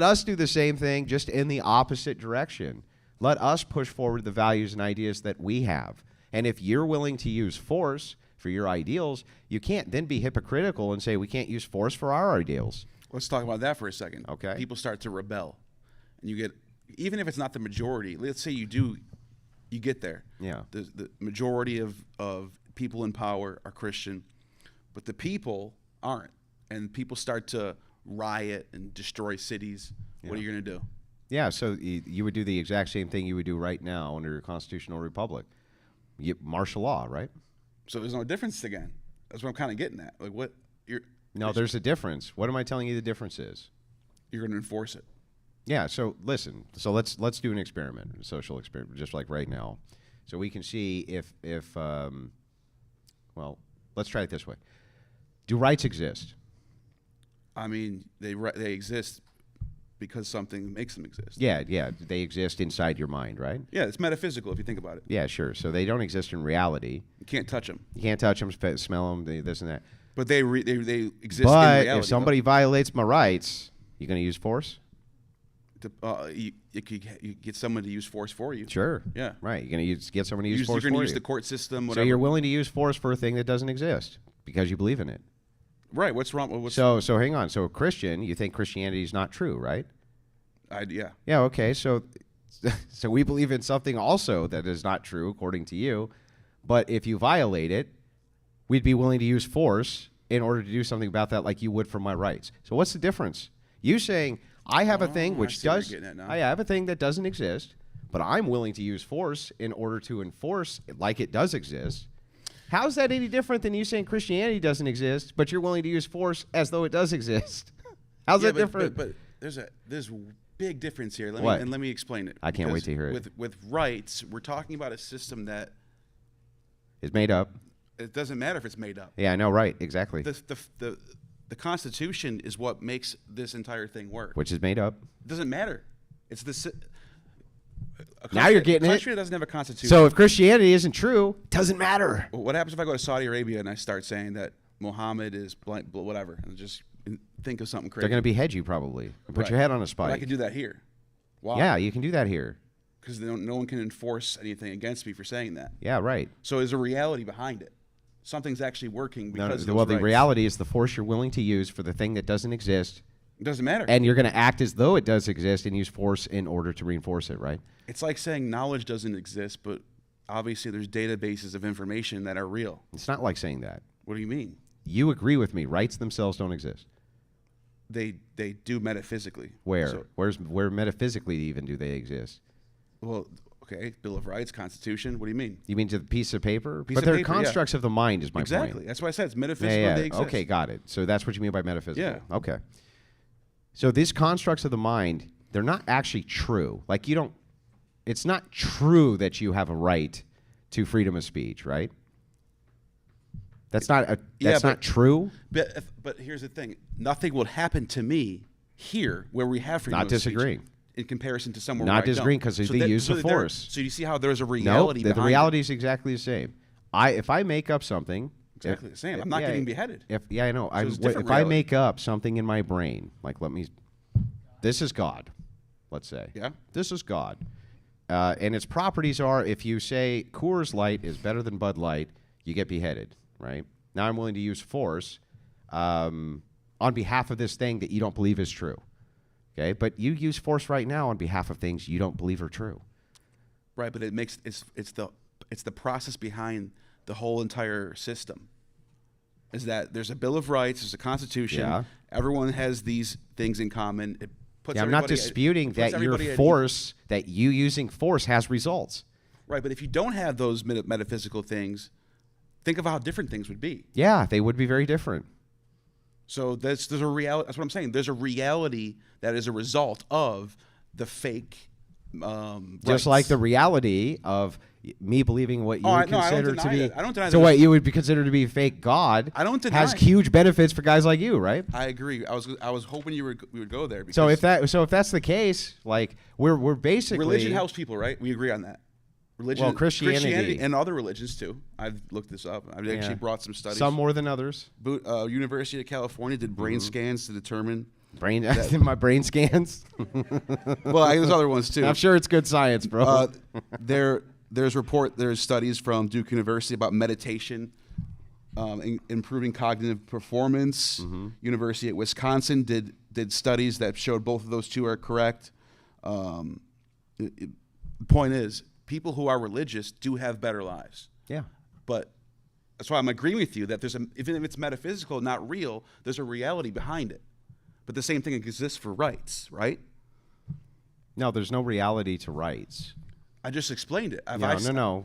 us do the same thing, just in the opposite direction. Let us push forward the values and ideas that we have. And if you're willing to use force for your ideals, you can't then be hypocritical and say we can't use force for our ideals. Let's talk about that for a second. Okay. People start to rebel. And you get, even if it's not the majority, let's say you get there. Yeah. The majority of people in power are Christian, but the people aren't. And people start to riot and destroy cities. Yeah. What are you going to do? Yeah, so you would do the exact same thing you would do right now under your constitutional republic. Martial law, right? So there's no difference again. That's what I'm kind of getting at. Like what there's a difference. What am I telling you the difference is? You're going to enforce it. Yeah, so listen. So let's do an experiment, a social experiment, just like right now. So we can see if let's try it this way. Do rights exist? I mean, they exist because something makes them exist. Yeah, they exist inside your mind, right? Yeah, it's metaphysical if you think about it. Yeah, sure. So they don't exist in reality. You can't touch them. You can't touch them, smell them, this and that. But they exist in But reality. if somebody violates my rights, you going to use force? You get someone to use force for you. Sure. Yeah. Right. You're going to get someone to use force for you. You're going to use the court system, whatever. So you're willing to use force for a thing that doesn't exist because you believe in it. Right. What's wrong? So hang on. So a Christian, you think Christianity is not true, right? Yeah. Yeah. Okay. So we believe in something also that is not true according to you, but if you violate it, we'd be willing to use force in order to do something about that, like you would for my rights. So what's the difference? You saying I have a thing which does, I have a thing that doesn't exist, but I'm willing to use force in order to enforce it like it does exist. How's that any different than you saying Christianity doesn't exist, but you're willing to use force as though it does exist? How's that different? But there's a big difference here. Let me explain it. I can't wait to hear it. With rights, we're talking about a system that is made up. It doesn't matter if it's made up. Yeah, I know, right? Exactly. The Constitution is what makes this entire thing work. Which is made up. It doesn't matter. It's the now you're getting a it. country that doesn't have a constitution. So if Christianity isn't true, it doesn't matter. What happens if I go to Saudi Arabia and I start saying that Muhammad is whatever, and just think of something crazy. They're going to behead you probably. And put Right. your head on a But spike. I could do that here. Wow. Yeah, you can do that here. Because no one can enforce anything against me for saying that. Yeah, right. So there's a reality behind it. Something's actually working because of those Well, the rights. reality is the force you're willing to use for the thing that doesn't exist, It doesn't matter. and you're going to act as though it does exist and use force in order to reinforce it, right? It's like saying knowledge doesn't exist, but obviously there's databases of information that are real. It's not like saying that. What do you mean? You agree with me. Rights themselves don't exist. They do metaphysically. Where? So, Where metaphysically even do they exist? well, okay, Bill of Rights, Constitution. What do you mean? You mean to the piece of paper? Piece but of they're paper, yeah. constructs of the mind is my Exactly. point. That's why I said it's metaphysical. Yeah, They yeah. exist. Okay, got it. So that's what you mean by metaphysical. Yeah. Okay. So these constructs of the mind, they're not actually true. Like you don't, it's not true that you have a right to freedom of speech, right? That's not true. But here's the thing: nothing will happen to me here where we have freedom Not of speech disagreeing. in comparison to somewhere Not where I don't. disagreeing, 'cause of the use of force. So you see how there's a No, reality the behind reality it. is exactly the same. If I make up something, Exactly the same. I'm not getting beheaded. I know. it's different If I reality. make up something in my brain, like this is God, let's say. Yeah. This is God. And its properties are, if you say Coors Light is better than Bud Light, you get beheaded, right? Now I'm willing to use force on behalf of this thing that you don't believe is true. Okay, but you use force right now on behalf of things you don't believe are true. Right, but it's the process behind the whole entire system. Is that there's a Bill of Rights, there's a Constitution. Yeah. Everyone has these things in common. It puts Yeah, I'm not everybody disputing puts that your everybody at force, that you using force has results. right, but if you don't have those metaphysical things, think of how different things would be. Yeah, they would be very different. So there's a reality. That's what I'm saying. There's a reality that is a result of the fake. Just rights. like the reality of me believing what you would I don't consider to deny be. that. I don't deny so that. what you would consider to be fake God I don't deny. has huge benefits for guys like you, right? I agree. I was hoping we would go there. Because So if that's the case, like we're basically religion helps people, right? We agree on that. Religion, Well, Christianity. and other religions too. I've looked this up. I've actually Yeah. brought some studies. some more than others. University of California did brain Mm-hmm. scans to determine. My brain scans. Well, there's other ones too. I'm sure it's good science, bro. There's studies from Duke University about meditation, improving cognitive performance. Mm-hmm. University at Wisconsin did studies that showed both of those two are correct. The point is, people who are religious do have better lives. Yeah. But that's why I'm agreeing with you that even if it's metaphysical, not real, there's a reality behind it. But the same thing exists for rights, right? No, there's no reality to rights. I just explained it. No.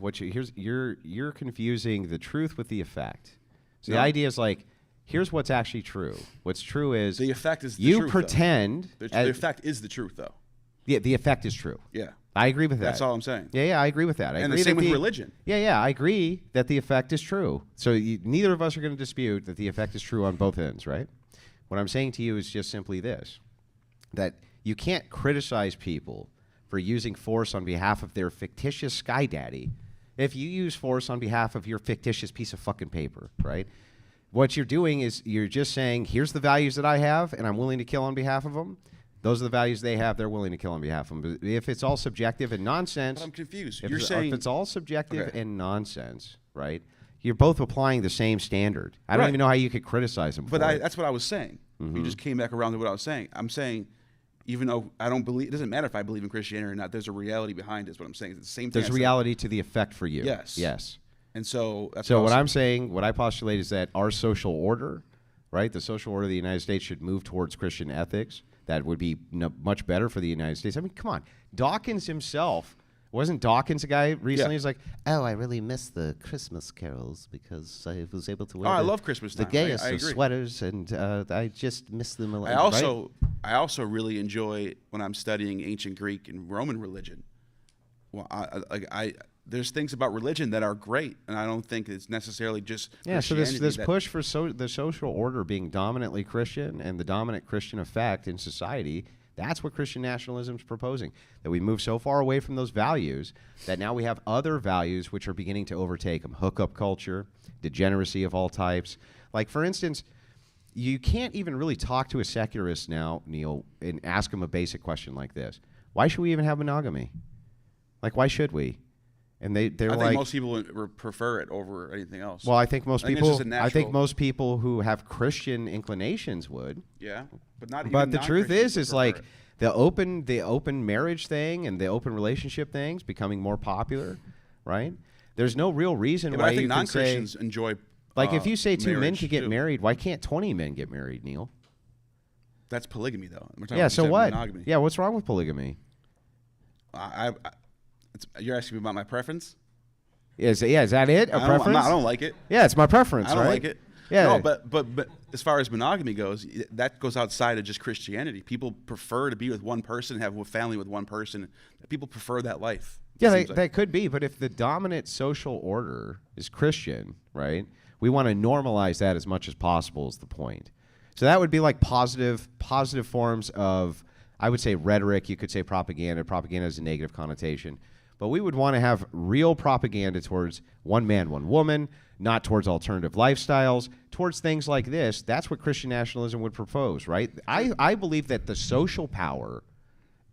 You're confusing the truth with the effect. So the No. idea is like, here's what's actually true. What's true is The effect is the you truth, pretend. though. The effect is the truth, though. The effect is true. Yeah. I agree with that. That's all I'm saying. Yeah, I agree with that. I And agree the same that with religion. Yeah, I agree that the effect is true. So neither of us are going to dispute that the effect is true on both ends, right? What I'm saying to you is just simply this, that you can't criticize people for using force on behalf of their fictitious sky daddy if you use force on behalf of your fictitious piece of fucking paper, right? What you're doing is you're just saying, here's the values that I have, and I'm willing to kill on behalf of them. Those are the values they have. They're willing to kill on behalf of them. But if it's all subjective and nonsense, But I'm confused. if You're saying if it's all subjective Okay. and nonsense, right? You're both applying the same standard. I don't Right. even know how you could criticize them. But for it. that's what I was saying. Mm-hmm. You just came back around to what I was saying. I'm saying, even though I don't believe, it doesn't matter if I believe in Christianity or not. There's a reality behind it. Is what I'm saying. It's the same thing. There's I said. reality to the effect for you. Yes. Yes. And so that's So what what I I'm was saying, what I postulate is that our social order, right? The social order of the United States should move towards Christian ethics. That would be much better for the United States. I mean, come on. Dawkins himself, wasn't Dawkins a guy recently? Yeah. He's like, oh, I really miss the Christmas carols because I was able to wear I love Christmas the time. gayest I of agree. sweaters, and I just miss them a lot. I also really enjoy when I'm studying ancient Greek and Roman religion. Well, there's things about religion that are great, and I don't think it's necessarily just Yeah, so Christianity this that- push for the social order being dominantly Christian and the dominant Christian effect in society, that's what Christian nationalism is proposing, that we move so far away from those values that now we have other values which are beginning to overtake them. Hookup culture, degeneracy of all types, Like, for instance, you can't even really talk to a secularist now, Neil, and ask them a basic question like this. Why should we even have monogamy? Like, why should we? And they're I like, think most people would prefer it over anything else. well, I think most I think it's people, just a I think natural- most people who have Christian inclinations would. Yeah, but not. But even the truth non-Christians is prefer like it. the open marriage thing and the open relationship things becoming more popular, right? There's no real reason Yeah, why but I think you can say, non-Christians enjoy. like, if you say 2 men marriage, could get too. married, why can't 20 men get married, Neil? That's polygamy, though. We're talking Yeah, about so just what? monogamy. Yeah, what's wrong with polygamy? You're asking me about my preference? Is that it? A preference? I don't like it. Yeah, it's my preference, I don't right? like it. Yeah. No, but as far as monogamy goes, that goes outside of just Christianity. People prefer to be with one person, have a family with one person. People prefer that life. Yeah, it seems like. that could be. But if the dominant social order is Christian, right, we want to normalize that as much as possible is the point. So that would be like positive forms of, I would say, rhetoric. You could say propaganda. Propaganda has a negative connotation. But we would want to have real propaganda towards one man, one woman, not towards alternative lifestyles, towards things like this. That's what Christian nationalism would propose, right? I believe that the social power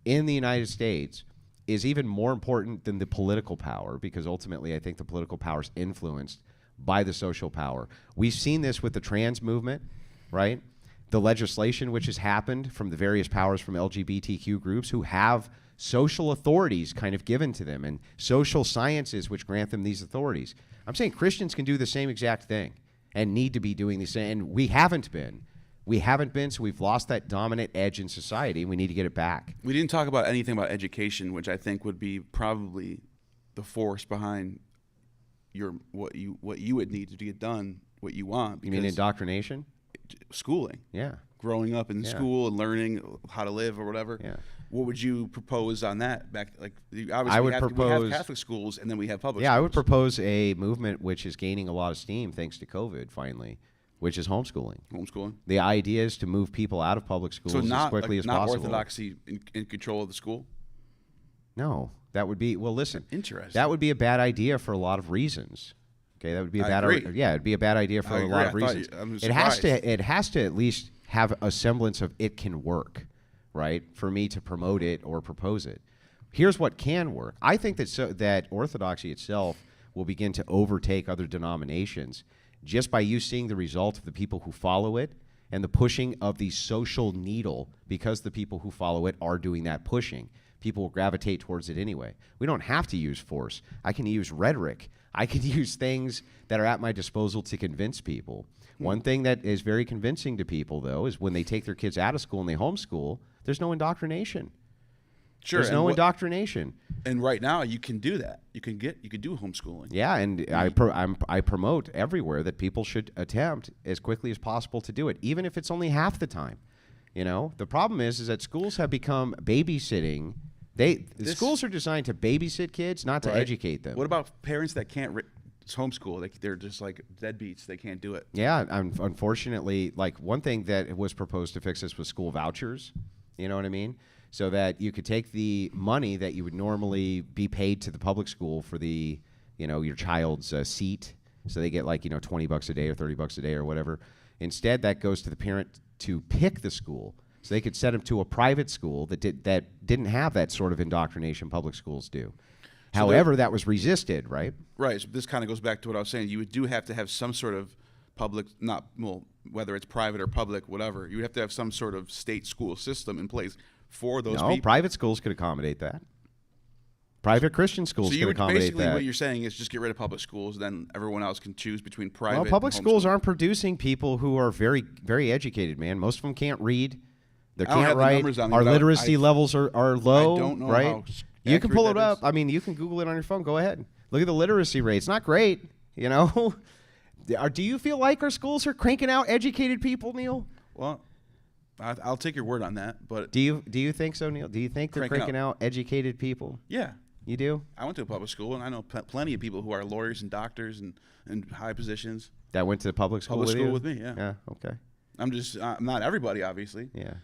in the United States is even more important than the political power, because ultimately I think the political power is influenced by the social power. We've seen this with the trans movement, right? The legislation which has happened from the various powers from LGBTQ groups who have social authorities kind of given to them and social sciences which grant them these authorities. I'm saying Christians can do the same exact thing and need to be doing the same. And we haven't been. We haven't been, so we've lost that dominant edge in society. We need to get it back. We didn't talk about anything about education, which I think would be probably the force behind what you would need to get done, what you want. You mean indoctrination? Schooling. Yeah. Growing up in Yeah. school and learning how to live or whatever. Yeah. What would you propose on that? Obviously, I would we propose- have Catholic schools and then we have public Yeah, schools. I would propose a movement which is gaining a lot of steam thanks to COVID, finally, which is homeschooling. Homeschooling. The idea is to move people out of public schools So as not quickly as not possible. orthodoxy in control of the school? No, that would be, well, listen. Interesting. That would be a bad idea for a lot of reasons. Okay, that would be a I bad agree. Yeah, it'd be a bad idea for I a agree. lot I of thought reasons. I'm It has surprised. to at least have a semblance of it can work, right? For me to promote it or propose it. Here's what can work. I think that orthodoxy itself will begin to overtake other denominations just by you seeing the result of the people who follow it and the pushing of the social needle, because the people who follow it are doing that pushing. People will gravitate towards it anyway. We don't have to use force. I can use rhetoric. I can use things that are at my disposal to convince people. One thing that is very convincing to people, though, is when they take their kids out of school and they homeschool, there's no indoctrination. Sure. There's no indoctrination. And right now you can do that. You can do homeschooling. Yeah, and I promote everywhere that people should attempt as quickly as possible to do it, even if it's only half the time. You know, the problem is that schools have become babysitting. Schools are designed to babysit kids, not to Right. educate them. What about parents that can't homeschool? They're just like deadbeats. They can't do it. Yeah, unfortunately, like one thing that was proposed to fix this was school vouchers. You know what I mean? So that you could take the money that you would normally be paid to the public school for the, your child's seat. So they get like, $20 a day or $30 a day or whatever. Instead, that goes to the parent to pick the school. So they could send them to a private school that didn't have that sort of indoctrination public schools do. So However, that was resisted, right? Right. So this kind of goes back to what I was saying. You do have to have some sort of public, whether it's private or public, whatever. You would have to have some sort of state school system in place for those No, people. private schools could accommodate that. Private Christian schools So you could would accommodate basically that. what you're saying is just get rid of public schools, then everyone else can choose between private. Well, public and schools homeschool. aren't producing people who are very, very educated, man. Most of them can't read. They I don't can't have the write. numbers on me, Our but literacy levels are low, I don't know right? how You can pull it accurate that up. is. I mean, you can Google it on your phone. Go ahead. Look at the literacy rate. It's not great, Do you feel like our schools are cranking out educated people, Neil? Well, I'll take your word on that. But Do you think so, Neil? Do you think they're Cranking cranking out educated people? yeah, You do? I went to a public school, and I know plenty of people who are lawyers and doctors and high positions. That went to public school Public with school you? with me, yeah. Yeah, okay. I'm not everybody, obviously. Yeah.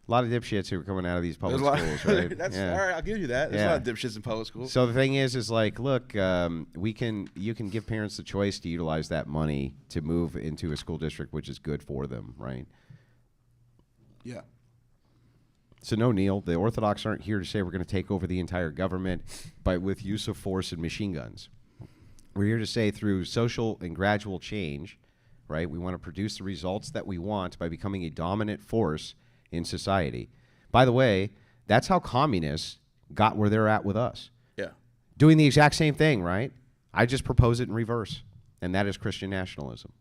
A lot of dipshits who are coming out of these public There's a lot. schools, right? That's Yeah. all right. I'll give you that. There's a Yeah. lot of dipshits in public school. So the thing is like, look, you can give parents the choice to utilize that money to move into a school district which is good for them, right? Yeah. So no, Neil, the Orthodox aren't here to say we're going to take over the entire government with use of force and machine guns. We're here to say through social and gradual change, right? We want to produce the results that we want by becoming a dominant force in society. By the way, that's how communists got where they're at with us. Yeah. Doing the exact same thing, right? I just propose it in reverse, and that is Christian nationalism.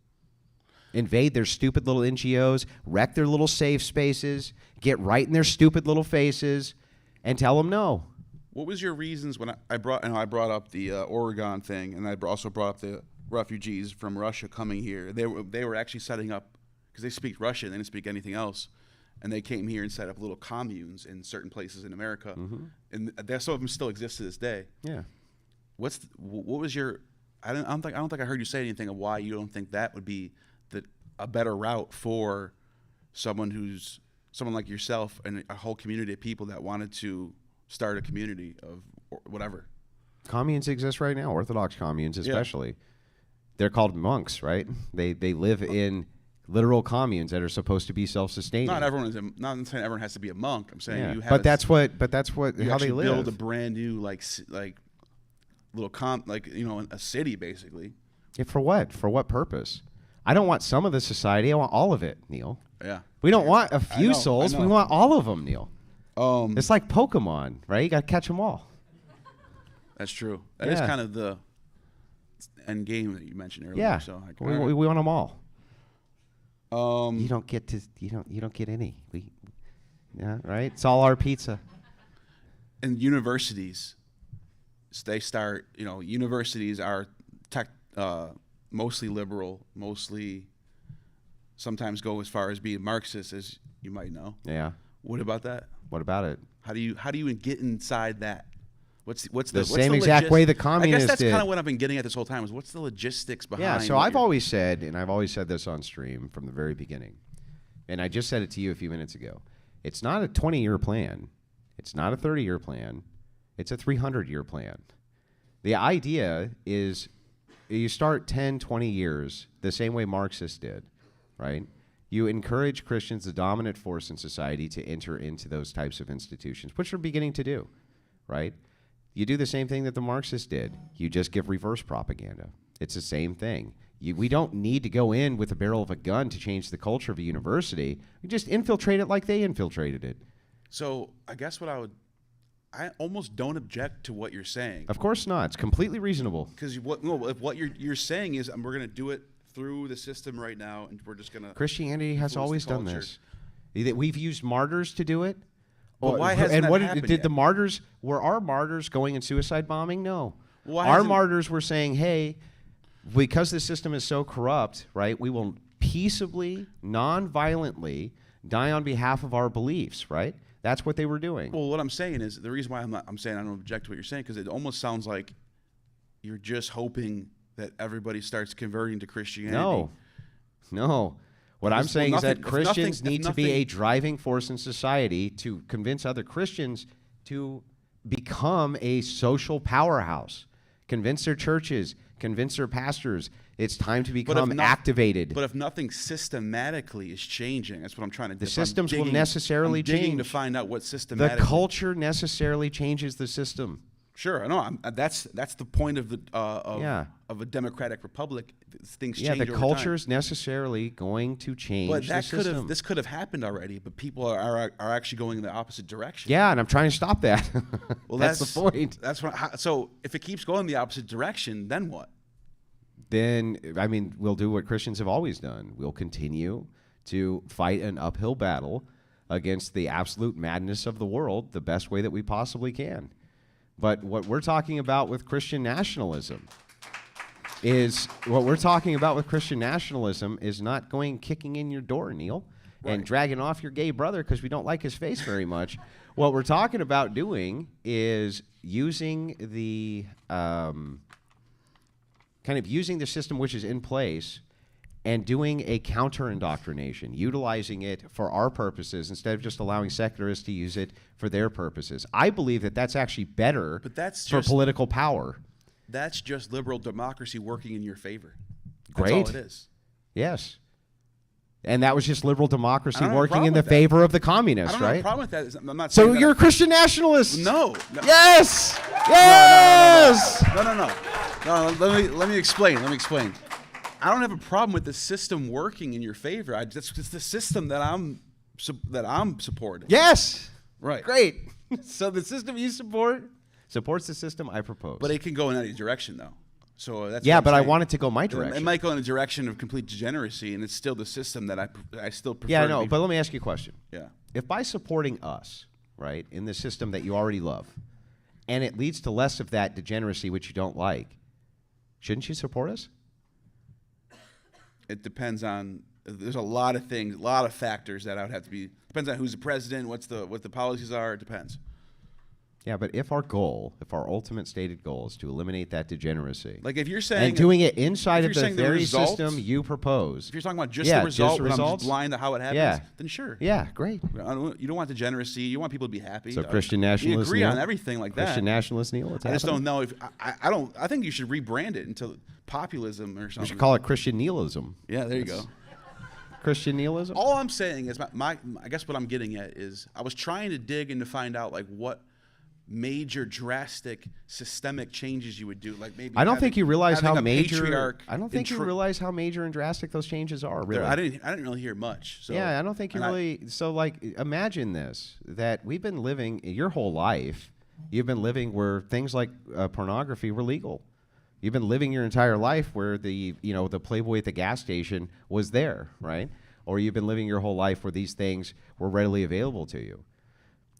Invade their stupid little NGOs, wreck their little safe spaces, get right in their stupid little faces, and tell them no. What was your reasons when I brought up the Oregon thing, and I also brought up the refugees from Russia coming here? They were actually setting up, because they speak Russian, they didn't speak anything else, and they came here and set up little communes in certain places in America, and some of them still exist to this day. Yeah. What was your? I don't think I heard you say anything of why you don't think that would be a better route for someone like yourself and a whole community of people that wanted to start a community of whatever. Communes exist right now, Orthodox communes especially. Yeah. They're called monks, right? They live in literal communes that are supposed to be self-sustaining. Not saying everyone has to be a monk. I'm saying you have. But that's how they live. Build a brand new like little a city basically. Yeah, for what? For what purpose? I don't want some of the society. I want all of it, Neil. Yeah. We don't want a few souls. We want all of them, Neil. It's like Pokemon, right? You got to catch them all. That's true. That is kind of the end game that you mentioned earlier. Yeah. So we want them all. You don't get any. Right? It's all our pizza. And universities, they start. Universities are mostly liberal, mostly sometimes go as far as being Marxist, as you might know. Yeah. What about that? What about it? How do you get inside that? What's the same exact way the communists I guess that's did. kind of what I've been getting at this whole time is what's the logistics behind? Yeah. So I've always said this on stream from the very beginning, and I just said it to you a few minutes ago. It's not a 20-year plan. It's not a 30-year plan. It's a 300-year plan. The idea is you start 10, 20 years the same way Marxists did, right? You encourage Christians, the dominant force in society, to enter into those types of institutions, which we're beginning to do, right? You do the same thing that the Marxists did. You just give reverse propaganda. It's the same thing. We don't need to go in with the barrel of a gun to change the culture of a university. We just infiltrate it like they infiltrated it. So I guess I almost don't object to what you're saying. Of course not. It's completely reasonable. Because what you're saying is we're going to do it through the system right now, and we're just going to. Christianity has always done this. We've used martyrs to do it. But why hasn't that happened did yet? the martyrs? Were our martyrs going and suicide bombing? No. Why martyrs were saying, "Hey, because the system is so corrupt, right? We will peaceably, non-violently die on behalf of our beliefs." Right? That's what they were doing. Well, what I'm saying is the reason why I'm saying I don't object to what you're saying because it almost sounds like you're just hoping that everybody starts converting to Christianity. No. What I'm saying is that Christians need to be a driving force in society to convince other Christians to become a social powerhouse, convince their churches, convince their pastors. It's time to become activated. But if nothing systematically is changing, that's what I'm trying to do. The systems will necessarily change. I'm digging to find out what systematically. The culture necessarily changes the system. Sure, I know. That's the point of a democratic republic. Things change. Yeah, the culture is necessarily going to change. But this could have happened already. But people are actually going in the opposite direction. Yeah, and I'm trying to stop that. Well, that's the point. That's what. So if it keeps going the opposite direction, then what? Then we'll do what Christians have always done. We'll continue to fight an uphill battle against the absolute madness of the world the best way that we possibly can. But what we're talking about with Christian nationalism is not going kicking in your door, Neil, and dragging off your gay brother because we don't like his face very much. What we're talking about doing is using the using the system which is in place and doing a counter-indoctrination, utilizing it for our purposes instead of just allowing secularists to use it for their purposes. I believe that that's actually better But that's for just- political power. That's just liberal democracy working in your favor. That's Great. all it is. Yes. And that was just liberal democracy I don't have a working problem in the with that. favor of the I communists, don't have a right? problem with that. I'm not So saying you're a that Christian nationalist? No. Yes! Yes! No. Let me explain. I don't have a problem with the system working in your favor. It's the system that I'm supporting. Yes! Right. Great. So the system you support supports the system I propose. But it can go in any direction, though. So that's yeah, what I'm but I saying. want it to go my It direction. might go in a direction of complete degeneracy, and it's still the system that I still prefer. Yeah, I to know, be- but let me ask you a question. yeah. If by supporting us, right, in the system that you already love, and it leads to less of that degeneracy which you don't like, shouldn't you support us? It depends on. There's a lot of things, a lot of factors that I would have to be. Depends on who's the president, what the policies are. It depends. Yeah, but if our ultimate stated goal is to eliminate that degeneracy, Like if you're saying and doing it inside if of you're the saying the very results- system you propose. if you're talking about just Yeah, the result, just the and I'm results. just blind to how it happens, Yeah. then sure. Yeah, great. You don't want degeneracy. You want people to be happy. So Christian nationalists, We agree Neil? on everything like Christian that. nationalist, Neil. What's I just don't happening? know if I don't. I think you should rebrand it into populism or something. We should call it Christian nihilism. Yeah, there you go. Christian nihilism. All I'm saying is my I guess what I'm getting at is I was trying to dig and to find out like what major drastic systemic changes you would do, like maybe I don't think you realize having how a major. patriarch I don't think you realize how major and drastic those changes are. Really, I didn't really hear much. So, yeah, I don't think you and really. So, like, imagine this: that we've been living your whole life. You've been living where things like pornography were legal. You've been living your entire life where the Playboy at the gas station was there, right? Or you've been living your whole life where these things were readily available to you.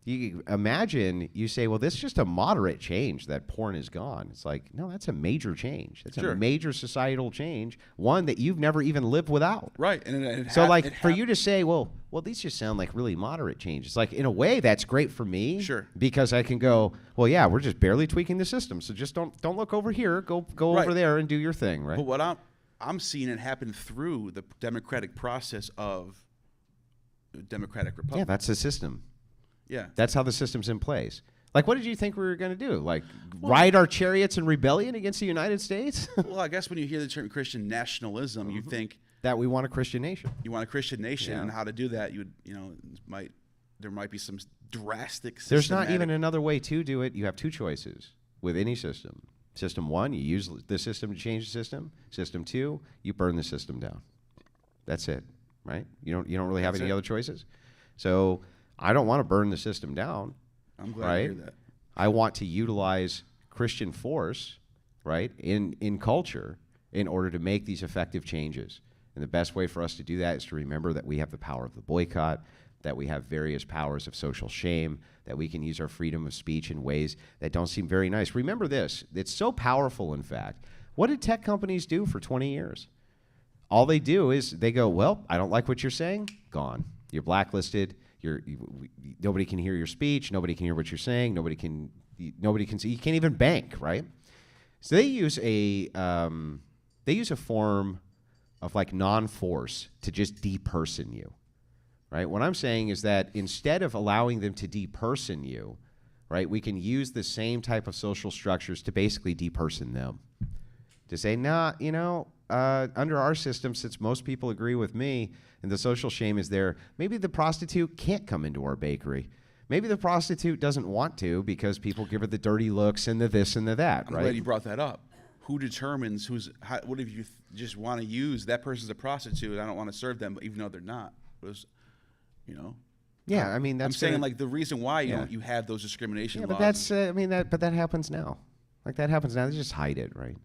You imagine you say, well, this is just a moderate change that porn is gone. It's like, no, that's a major change. That's Sure. a major societal change, one that you've never even lived without. right, and So, like, for you to say, well, these just sound like really moderate changes. Like, in a way, that's great for me. Sure. Because I can go, well, yeah, we're just barely tweaking the system. So just don't look over here. Go Right. over there and do your thing, right? But what I'm seeing it happen through the democratic process of the democratic republic. Yeah, that's the system. Yeah. That's how the system's in place. Like, what did you think we were going to do? Like, ride our chariots in rebellion against the United States? Well, I guess when you hear the term Christian nationalism, you think That we want a Christian nation. you want a Christian nation, Yeah. and how to do that, there might be some drastic. There's not systematic- even another way to do it. You have two choices with any system. System one, you use the system to change the system. System two, you burn the system down. That's it, right? You don't really have That's any it. other choices. So I don't want to burn the system down. I'm glad right? to hear that. I want to utilize Christian force, right, in culture in order to make these effective changes. And the best way for us to do that is to remember that we have the power of the boycott, that we have various powers of social shame, that we can use our freedom of speech in ways that don't seem very nice. Remember this, it's so powerful, in fact. What did tech companies do for 20 years? All they do is they go, well, I don't like what you're saying, gone. You're blacklisted. Nobody can hear your speech. Nobody can hear what you're saying. Nobody can see. You can't even bank, right? So they use a form of like non-force to just deperson you, right? What I'm saying is that instead of allowing them to deperson you, right, we can use the same type of social structures to basically deperson them. To say, nah, under our system, since most people agree with me and the social shame is there, maybe the prostitute can't come into our bakery. Maybe the prostitute doesn't want to because people give her the dirty looks and the this and the that, I'm right? glad you brought that up. Who determines what if you just want to use that person's a prostitute? I don't want to serve them, even though they're not. Yeah, I mean, that's I'm saying gonna- like the reason why Yeah. you have those discrimination Yeah, laws. but that's, but that happens now. Like, that happens now. They just hide it, right?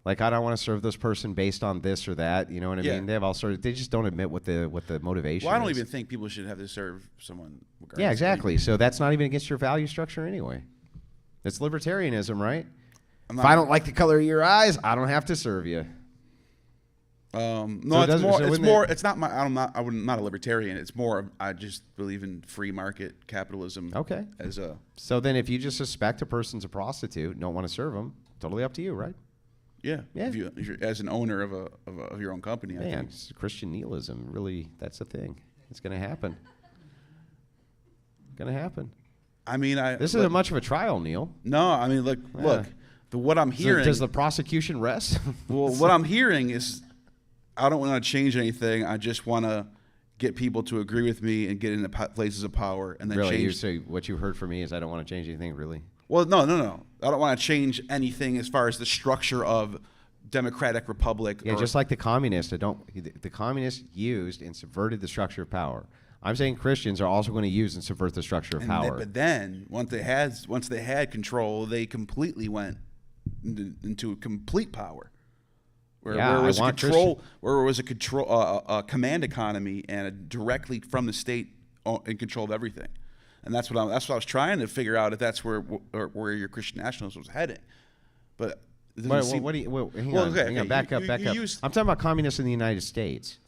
Like, I don't want to serve this person based on this or that. You know what I Yeah. mean? They have all sorts. They just don't admit what the motivation. Well, I don't is. even think people should have to serve someone. regardless Yeah, of exactly. So that's not even against your value structure anyway. It's libertarianism, right? I'm If not- I don't like the color of your eyes, I don't have to serve you. No, So it it's doesn't- more. so It's wouldn't more. it- It's not my. I'm not a libertarian. It's more. I just believe in free market capitalism. Okay. As a. So then if you just suspect a person's a prostitute and don't want to serve them, totally up to you, right? Yeah. Yeah. If you're as an owner of your own company, I Man, think. it's Christian nihilism. Really, that's the thing. It's going to happen. Going to happen. I mean, This isn't much of a trial, Neil. No, I mean, look. What I'm hearing. Does the prosecution rest? Well, what I'm hearing is, I don't want to change anything. I just want to get people to agree with me and get into places of power, and then Really, change. so what you heard from me is I don't want to change anything, really? Well, no. I don't want to change anything as far as the structure of democratic republic. Yeah, just like the communists. The communists used and subverted the structure of power. I'm saying Christians are also going to use and subvert the structure of power. But then, once they had control, they completely went into complete power. Where it was a command economy and directly from the state in control of everything. And that's what I was trying to figure out, if that's where your Christian nationalism was heading. But hang on, back up. I'm talking about communists in the United States.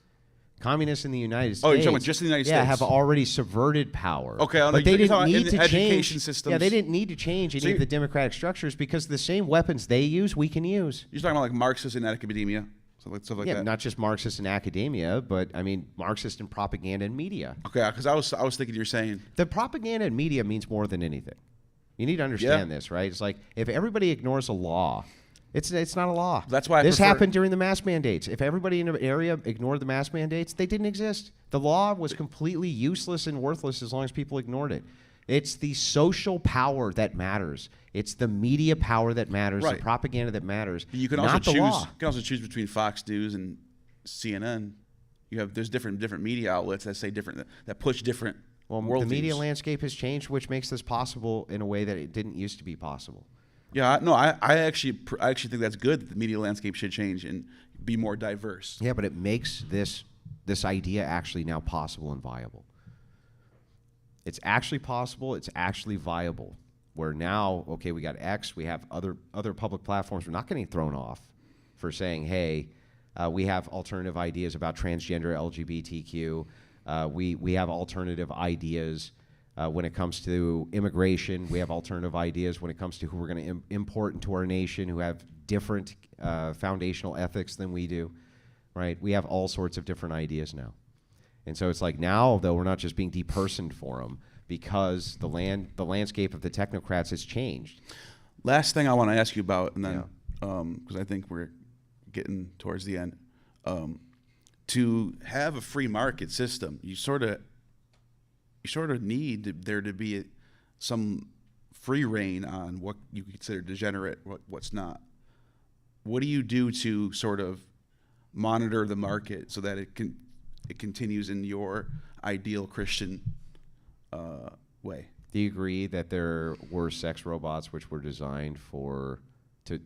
Communists in the United States. Oh, you're talking about just in the United States? Yeah, have already subverted power. Okay, but they didn't need to education change. systems. Yeah, they didn't need to change any of the democratic structures because the same weapons they use, we can use. You're talking about like Marxists in academia, stuff like yeah, that. Not just Marxists in academia, but I mean Marxist in propaganda and media. Okay, because I was thinking you're saying the propaganda and media means more than anything. You need to understand this, right? It's like if everybody ignores a law. It's not a law. That's why this happened during the mask mandates. If everybody in an area ignored the mask mandates, they didn't exist. The law was completely useless and worthless as long as people ignored it. It's the social power that matters. It's the media power that matters. Right. The propaganda that matters. You can also choose. You can also choose between Fox News and CNN. There's different media outlets that puch different. Well, the media landscape has changed, which makes this possible in a way that it didn't used to be possible. Yeah, no, I actually think that's good that the media landscape should change and be more diverse. Yeah, but it makes this idea actually now possible and viable. It's actually possible. It's actually viable. Where now, okay, we got X. We have other public platforms. We're not getting thrown off for saying, hey, we have alternative ideas about transgender, LGBTQ. We have alternative ideas. When it comes to immigration, we have alternative ideas. When it comes to who we're going to import into our nation, who have different foundational ethics than we do, right? We have all sorts of different ideas now. And so it's like now, though, we're not just being depersoned for them because the landscape of the technocrats has changed. Last thing I want to ask you about, and then because I think we're getting towards the end, to have a free market system, you sort of need there to be some free reign on what you consider degenerate, what's not. What do you do to sort of monitor the market so that it continues in your ideal Christian way? Do you agree that there were sex robots which were designed to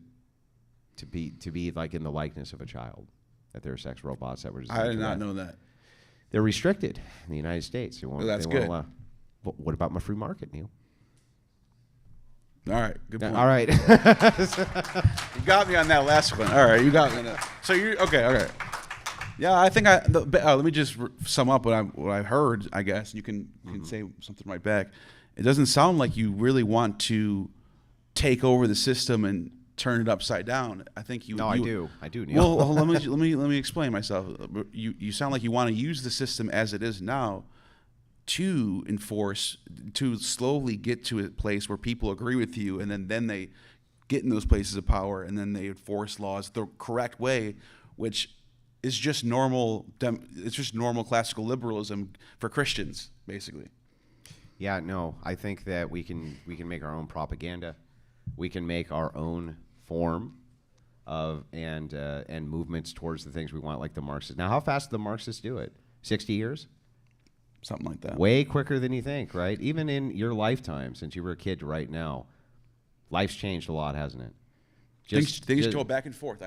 be like in the likeness of a child? That there are sex robots that were designed. I did not know that. They're restricted in the United States. That's good. What about my free market, Neil? All right, good point. All right. You got me on that last one. All right, you got me on that. So you're okay. Okay. Yeah, I think let me just sum up what I heard. I guess you can say something right back. It doesn't sound like you really want to take over the system and turn it upside down. I think you. No, I do. Neil. Well, let me explain myself. You sound like you want to use the system as it is now to slowly get to a place where people agree with you, and then they get in those places of power, and then they enforce laws the correct way, which is just normal. It's just normal classical liberalism for Christians, basically. Yeah, no, I think that we can make our own propaganda. We can make our own form of and movements towards the things we want, like the Marxists. Now, how fast do the Marxists do it? 60 years? Something like that. Way quicker than you think, right? Even in your lifetime, since you were a kid to right now, life's changed a lot, hasn't it? Things go back and forth.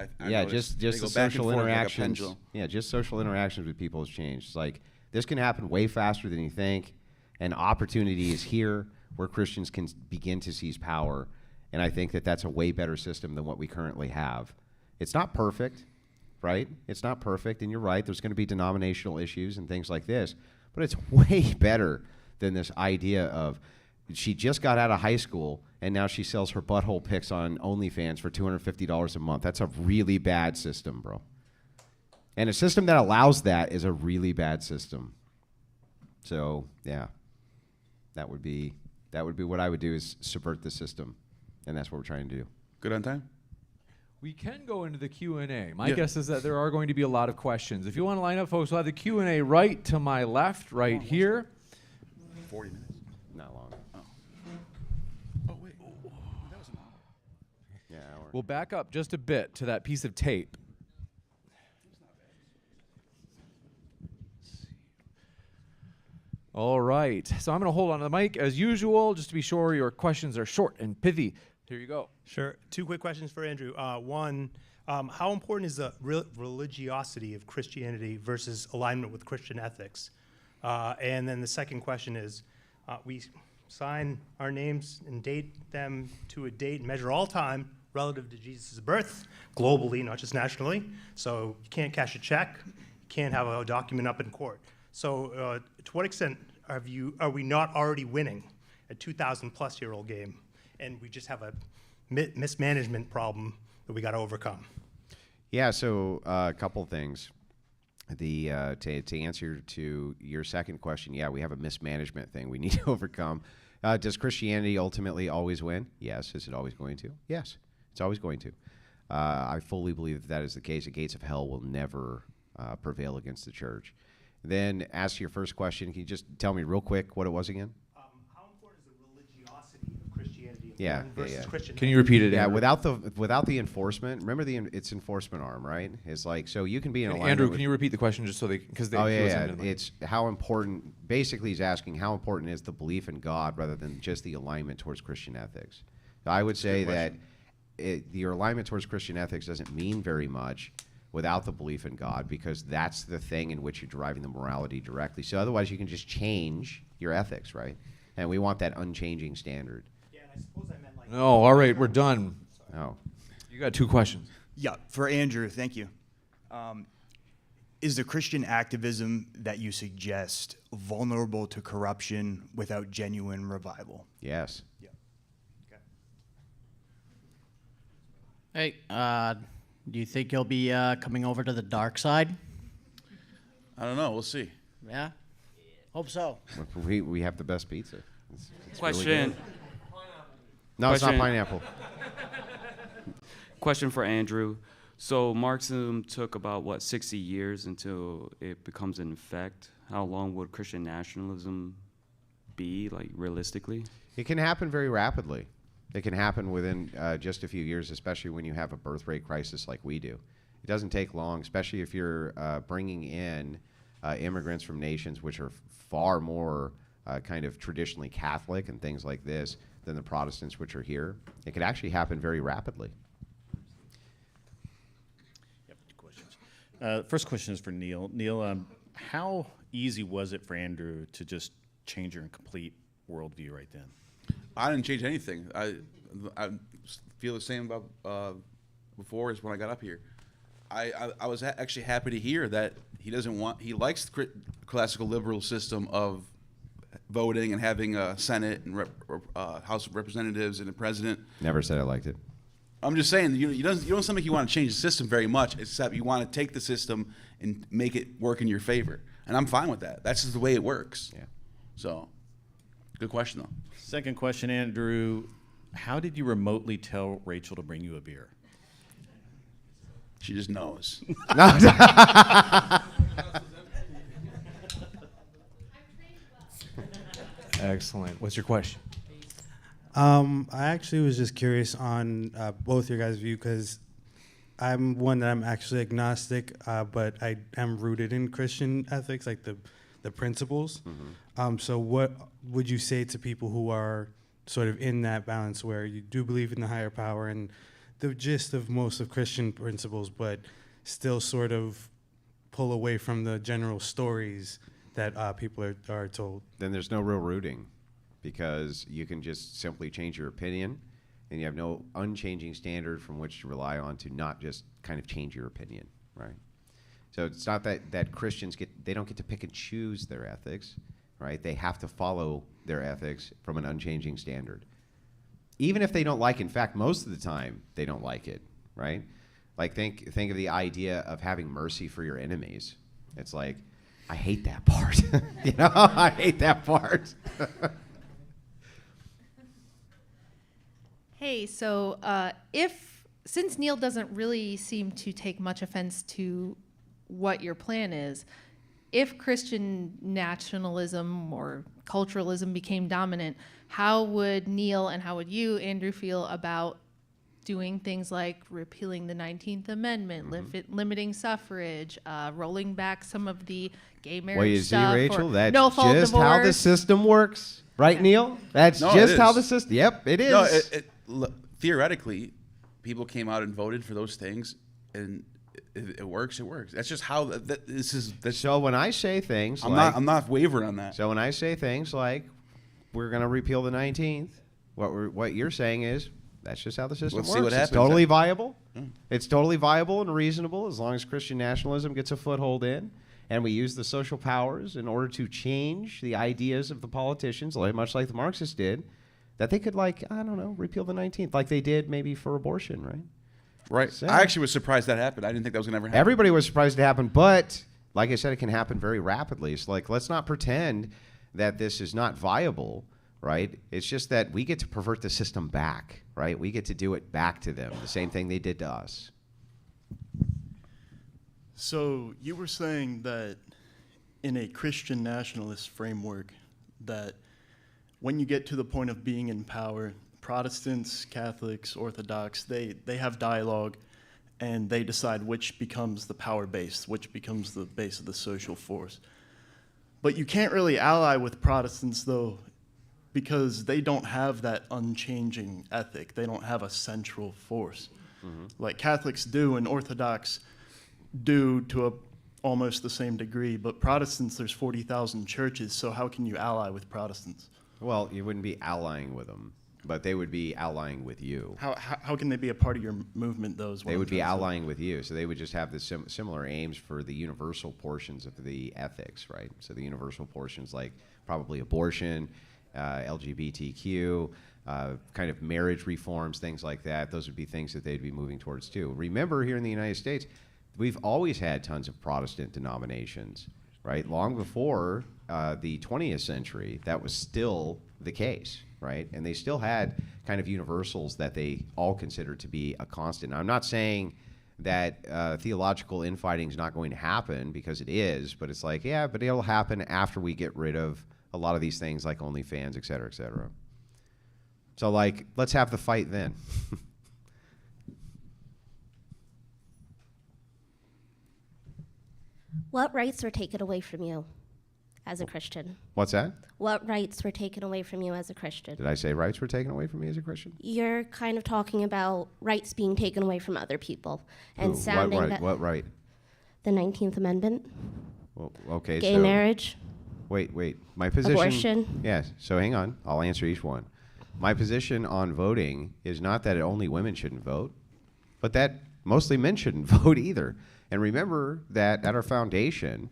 Just the social interactions. Like just social interactions with people has changed. It's like this can happen way faster than you think, and opportunity is here where Christians can begin to seize power. And I think that that's a way better system than what we currently have. It's not perfect, right? It's not perfect, and you're right. There's going to be denominational issues and things like this, but it's way better than this idea of she just got out of high school, and now she sells her butthole pics on OnlyFans for $250 a month. That's a really bad system, bro. And a system that allows that is a really bad system. So, yeah, that would be what I would do, is subvert the system, and that's what we're trying to do. Good on time? We can go into the Q&A. My Yeah. guess is that there are going to be a lot of questions. If you want to line up, folks, we'll have the Q&A right to my left, right here. 40 minutes. Not long. Oh, wait. That was an hour. Yeah, hour. We'll back up just a bit to that piece of tape. All right. So I'm going to hold on to the mic as usual, just to be sure your questions are short and pithy. Here you go. Sure. Two quick questions for Andrew. One, how important is the religiosity of Christianity versus alignment with Christian ethics? And then the second question is, we sign our names and date them to a date and measure all time relative to Jesus' birth, globally, not just nationally. So you can't cash a check, you can't have a document up in court. So to what extent are we not already winning a 2,000-plus-year-old game, and we just have a mismanagement problem that we got to overcome? Yeah, so a couple things. To answer to your second question, yeah, we have a mismanagement thing we need to overcome. Does Christianity ultimately always win? Yes. Is it always going to? Yes, it's always going to. I fully believe that is the case. The gates of hell will never prevail against the church. Then, as to your first question, can you just tell me real quick what it was again? How important is the religiosity of Christianity versus yeah. Christian? Can you repeat it, Yeah, Andrew? without the enforcement. Remember its enforcement arm, right? It's like, so you can be in alignment. Andrew, with, can you repeat the question just so they, because they Oh he was yeah, into the mic. it's how important. Basically, he's asking how important is the belief in God rather than just the alignment towards Christian ethics. So I would say that your alignment towards Christian ethics doesn't mean very much without the belief in God, because that's the thing in which you're deriving the morality directly. So otherwise, you can just change your ethics, right? And we want that unchanging standard. Yeah, and I suppose I meant like. No, all right, we're done. Oh. You got two questions. Yeah, for Andrew, thank you. Is the Christian activism that you suggest vulnerable to corruption without genuine revival? Yes. Yeah. Hey, do you think you'll be coming over to the dark side? I don't know. We'll see. Yeah? Hope so. We have the best pizza. It's really Question. good. No, it's not Question. pineapple. Question for Andrew. So Marxism took about 60 years until it becomes in effect. How long would Christian nationalism be, like, realistically? It can happen very rapidly. It can happen within just a few years, especially when you have a birth rate crisis like we do. It doesn't take long, especially if you're bringing in immigrants from nations which are far more kind of traditionally Catholic and things like this than the Protestants which are here. It could actually happen very rapidly. Yep, two questions. First question is for Neil. Neil, how easy was it for Andrew to just change your complete worldview right then? I didn't change anything. I feel the same about before as when I got up here. I was actually happy to hear that he likes the classical liberal system of voting and having a Senate and House of Representatives and a president. Never said I liked it. I'm just saying, you don't seem like you want to change the system very much, except you want to take the system and make it work in your favor. And I'm fine with that. That's just the way it works. Yeah. So, good question, though. Second question, Andrew. How did you remotely tell Rachel to bring you a beer? She just knows. Excellent. What's your question? I actually was just curious on both your guys' view, because I'm one that I'm actually agnostic, but I am rooted in Christian ethics, like the principles. Mm-hmm. So what would you say to people who are sort of in that balance where you do believe in the higher power and the gist of most of Christian principles, but still sort of pull away from the general stories that people are told? Then there's no real rooting, because you can just simply change your opinion, and you have no unchanging standard from which to rely on to not just kind of change your opinion, right? So it's not that Christians don't get to pick and choose their ethics. right? They have to follow their ethics from an unchanging standard. Even if they don't like it, in fact, most of the time, they don't like it, right? Like, think of the idea of having mercy for your enemies. It's like, I hate that part. You know, I hate that part. Hey, so since Neil doesn't really seem to take much offense to what your plan is, if Christian nationalism or culturalism became dominant, how would Neil and how would you, Andrew, feel about doing things like repealing the 19th Amendment, limiting suffrage, rolling back some of the gay marriage Well, you stuff? see, Rachel, that's no-fault just how the divorce? system works. Right, Neil? That's No, just it how is. the system... Yep, it is. No, theoretically, people came out and voted for those things, and it works. It works. That's just how this is. So when I say things I'm not wavering on that. So when I say things like, we're going to repeal the 19th, what you're saying is, that's just how the system Let's works. see what It's happens. totally viable. Yeah. It's totally viable and reasonable as long as Christian nationalism gets a foothold in, and we use the social powers in order to change the ideas of the politicians, much like the Marxists did, that they could, like, I don't know, repeal the 19th, like they did maybe for abortion, right? Right. So- I actually was surprised that happened. I didn't think that was going to ever happen. Everybody was surprised it happened, but like I said, it can happen very rapidly. So, like, let's not pretend that this is not viable, right? It's just that we get to pervert the system back, right? We get to do it back to them, the same thing they did to us. So you were saying that in a Christian nationalist framework, that when you get to the point of being in power, Protestants, Catholics, Orthodox, they have dialogue, and they decide which becomes the power base, which becomes the base of the social force. But you can't really ally with Protestants, though, because they don't have that unchanging ethic. They don't have a central force. Like Catholics do and Orthodox do to almost the same degree, but Protestants, there's 40,000 churches, so how can you ally with Protestants? Well, you wouldn't be allying with them, but they would be allying with you. How can they be a part of your movement, though? They would be allying with you, so they would just have the similar aims for the universal portions of the ethics, right? So the universal portions like probably abortion, LGBTQ, kind of marriage reforms, things like that. Those would be things that they'd be moving towards too. Remember, here in the United States, we've always had tons of Protestant denominations, right? Long before the 20th century, that was still the case, right? And they still had kind of universals that they all considered to be a constant. Now, I'm not saying that theological infighting is not going to happen, because it is, but it's like, yeah, but it'll happen after we get rid of a lot of these things like OnlyFans, et cetera, et cetera. So, like, let's have the fight then. What rights were taken away from you as a Christian? What's that? What rights were taken away from you as a Christian? Did I say rights were taken away from me as a Christian? You're kind of talking about rights being taken away from other people and Who? sounding What right? that What right? the 19th Amendment, Well, okay, gay so marriage, Wait. My position. abortion. Yes. So hang on. I'll answer each one. My position on voting is not that only women shouldn't vote, but that mostly men shouldn't vote either. And remember that at our foundation,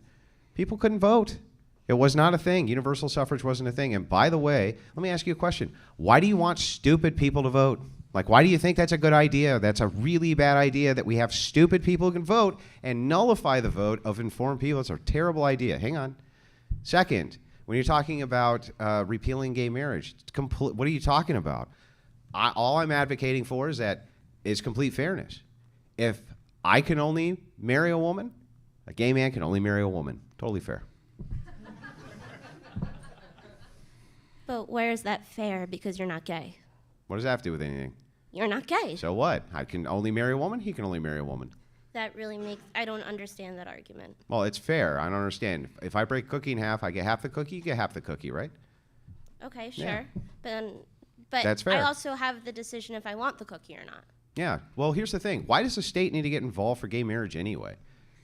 people couldn't vote. It was not a thing. Universal suffrage wasn't a thing. And by the way, let me ask you a question. Why do you want stupid people to vote? Like, why do you think that's a good idea? That's a really bad idea that we have stupid people who can vote and nullify the vote of informed people. It's a terrible idea. Hang on. Second, when you're talking about repealing gay marriage, what are you talking about? All I'm advocating for is complete fairness. If I can only marry a woman, a gay man can only marry a woman. Totally fair. But where is that fair because you're not gay? What does that have to do with anything? You're not gay. So what? I can only marry a woman, he can only marry a woman. That really makes, I don't understand that argument. Well, it's fair. I don't understand. If I break cookie in half, I get half the cookie, you get half the cookie, right? Okay, sure. Yeah. But That's fair. I also have the decision if I want the cookie or not. Yeah. Well, here's the thing. Why does the state need to get involved for gay marriage anyway?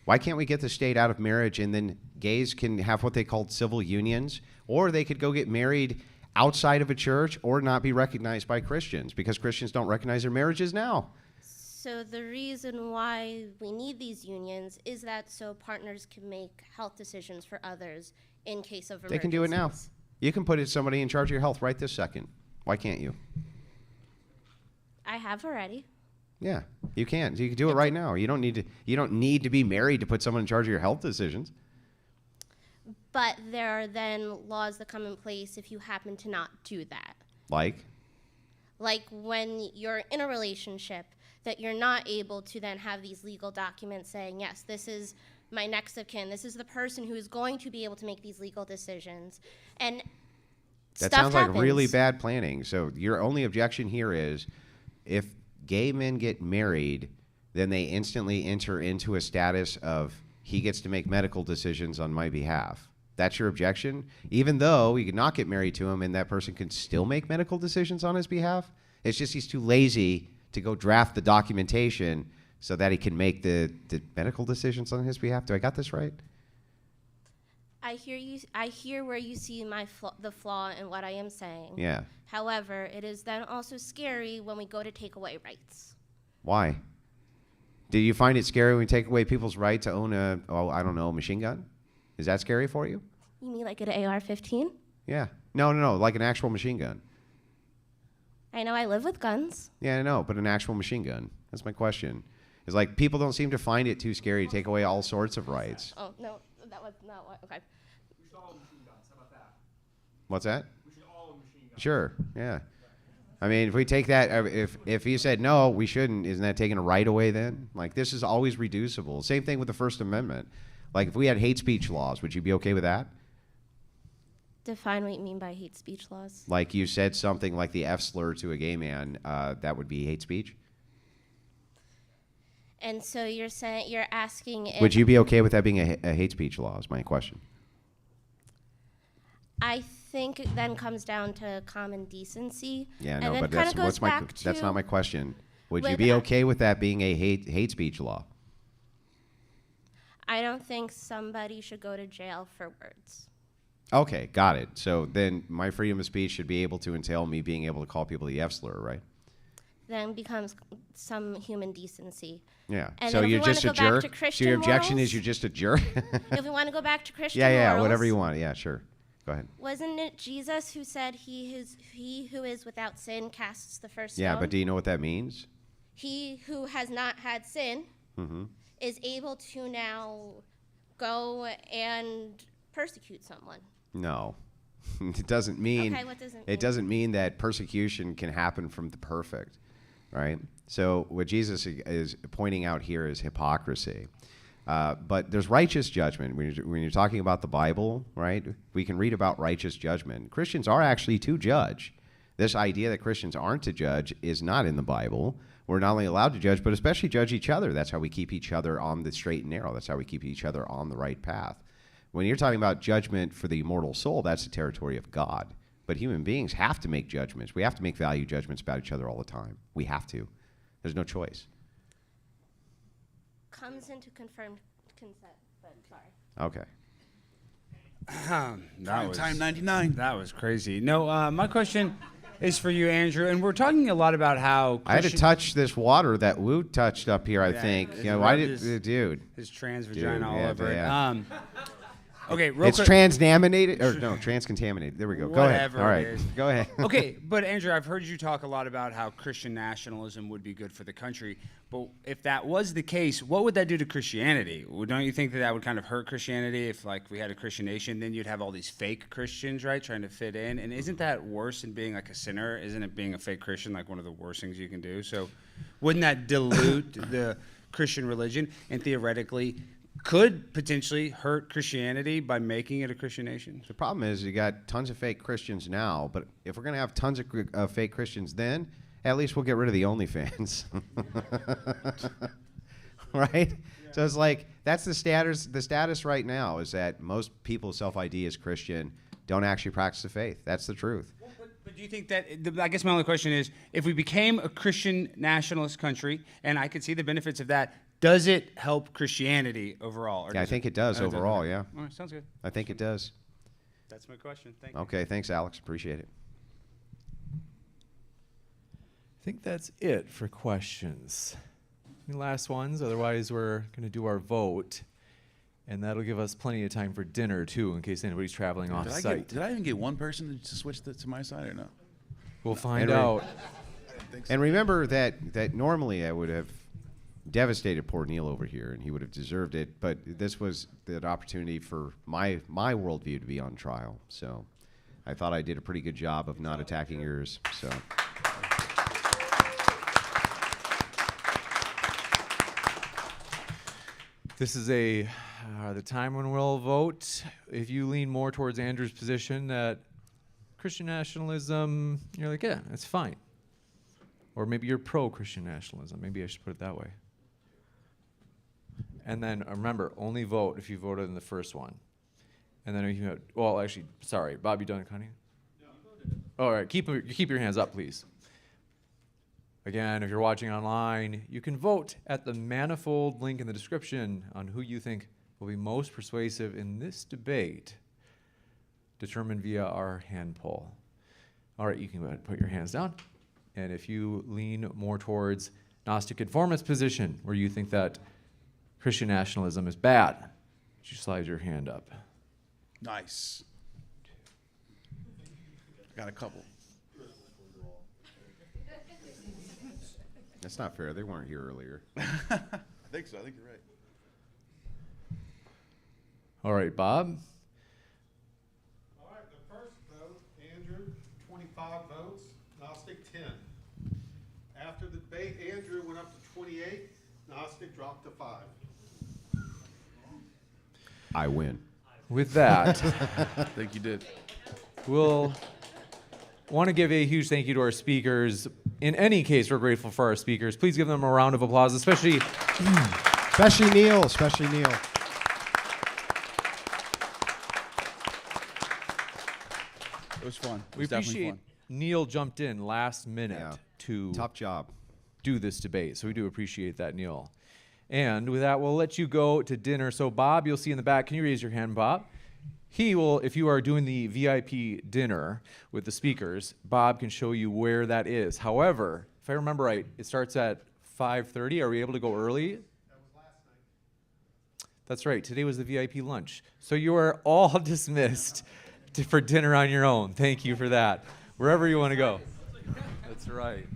Why can't we get the state out of marriage and then gays can have what they called civil unions, or they could go get married outside of a church or not be recognized by Christians because Christians don't recognize their marriages now? So the reason why we need these unions is that so partners can make health decisions for others in case of emergencies. They can do it now. You can put somebody in charge of your health right this second. Why can't you? I have already. Yeah, you can. You can do it right now. You don't need to be married to put someone in charge of your health decisions. But there are then laws that come in place if you happen to not do that. Like When you're in a relationship, that you're not able to then have these legal documents saying, yes, this is my next of kin. This is the person who is going to be able to make these legal decisions. And that stuff sounds happens. like really bad planning. So your only objection here is if gay men get married, then they instantly enter into a status of he gets to make medical decisions on my behalf. That's your objection? Even though you could not get married to him and that person can still make medical decisions on his behalf? It's just he's too lazy to go draft the documentation so that he can make the medical decisions on his behalf. Do I got this right? I hear you. I hear where you see the flaw in what I am saying. Yeah. However, it is then also scary when we go to take away rights. Why? Do you find it scary when we take away people's right to own a machine gun? Is that scary for you? You mean like an AR-15? Yeah. No, like an actual machine gun. I know I live with guns. Yeah, I know, but an actual machine gun. That's my question. It's like people don't seem to find it too scary to take away all sorts of rights. Oh, no, that was not what, okay. We should all own machine guns. How about that? What's that? We should all own machine guns. Sure, yeah. I mean, if we take that, if you said, no, we shouldn't, isn't that taking a right away then? Like, this is always reducible. Same thing with the First Amendment. Like, if we had hate speech laws, would you be okay with that? Define what you mean by hate speech laws. Like you said something like the F slur to a gay man, that would be hate speech? And so you're asking if... Would you be okay with that being a hate speech law is my question. I think it then comes down to common decency. Yeah, and no, but that's that's not my question. Would you be okay with that being a hate speech law? I don't think somebody should go to jail for words. Okay, got it. So then my freedom of speech should be able to entail me being able to call people the F slur, right? Then becomes some human decency. Yeah. And so you're just a jerk? So your objection morals, is you're just a jerk? if we want to go back to Christian yeah, morals, whatever you want. Yeah, sure. Go ahead. Wasn't it Jesus who said he who is without sin casts the first stone? Yeah, but do you know what that means? He who has not had sin is able to now go and persecute someone. No. It doesn't mean. Okay, what does it mean? It doesn't mean that persecution can happen from the perfect, right? So what Jesus is pointing out here is hypocrisy. But there's righteous judgment. When you're talking about the Bible, right, we can read about righteous judgment. Christians are actually to judge. This idea that Christians aren't to judge is not in the Bible. We're not only allowed to judge, but especially judge each other. That's how we keep each other on the straight and narrow. That's how we keep each other on the right path. When you're talking about judgment for the immortal soul, that's the territory of God. But human beings have to make judgments. We have to make value judgments about each other all the time. We have to. There's no choice. Comes into confirmed consent, but sorry. Okay. Time 99. That was crazy. No, my question is for you, Andrew. And we're talking a lot about how I had to touch this water that Wu touched up here, I Yeah, think. just You know, why rubbed did, dude? his trans vagina all yeah, over yeah. it. Okay, real It's quick. transnaminated, or no, transcontaminated. There we go. Go ahead. Whatever All right, it is. go ahead. Okay, but Andrew, I've heard you talk a lot about how Christian nationalism would be good for the country. But if that was the case, what would that do to Christianity? Well, don't you think that that would kind of hurt Christianity if, like, we had a Christian nation? Then you'd have all these fake Christians, right, trying to fit in. And isn't that worse than being like a sinner? Isn't it being a fake Christian like one of the worst things you can do? So wouldn't that dilute the Christian religion and theoretically could potentially hurt Christianity by making it a Christian nation? The problem is you got tons of fake Christians now, but if we're going to have tons of fake Christians then, at least we'll get rid of the OnlyFans. Right? Yeah. So it's like, that's the status right now is that most people self-ID as Christian don't actually practice the faith. That's the truth. Well, but do you think that, I guess my only question is, if we became a Christian nationalist country, and I could see the benefits of that, does it help Christianity overall? Or Yeah, I think it does overall, yeah. All right, sounds good. I think it does. That's my question. Thank you. Okay, thanks, Alex. Appreciate it. I think that's it for questions. Any last ones? Otherwise, we're going to do our vote. And that'll give us plenty of time for dinner, too, in case anybody's traveling off site. Did I even get one person to switch to my side or no? We'll find out. And remember that normally I would have devastated poor Neil over here, and he would have deserved it. But this was the opportunity for my worldview to be on trial. So I thought I did a pretty good job of not attacking yours. So. This is the time when we'll vote. If you lean more towards Andrew's position that Christian nationalism, you're like, yeah, that's fine. Or maybe you're pro-Christian nationalism. Maybe I should put it that way. And then remember, only vote if you voted in the first one. And then if you, well, actually, sorry, Bob, you done it, Connie? No. All right, keep your hands up, please. Again, if you're watching online, you can vote at the Manifold link in the description on who you think will be most persuasive in this debate, determined via our hand poll. All right, you can go ahead and put your hands down. And if you lean more towards Gnostic conformist position, where you think that Christian nationalism is bad, you slide your hand up. Nice. Got a couple. That's not fair. They weren't here earlier. I think so. I think you're right. All right, Bob. All right, the first vote, Andrew, 25 votes, Gnostic 10. After the debate, Andrew went up to 28, Gnostic dropped to 5. I win. With that, I think you did. We'll want to give a huge thank you to our speakers. In any case, we're grateful for our speakers. Please give them a round of applause, especially Neil. Especially Neil. It was fun. It We was definitely appreciate fun. Neil jumped in last minute to tough job do this debate. So we do appreciate that, Neil. And with that, we'll let you go to dinner. So Bob, you'll see in the back. Can you raise your hand, Bob? He will, if you are doing the VIP dinner with the speakers, Bob can show you where that is. However, if I remember right, it starts at 5:30. Are we able to go early? That was last night. That's right. Today was the VIP lunch. So you are all dismissed for dinner on your own. Thank you for that. Wherever you want to go. That's right.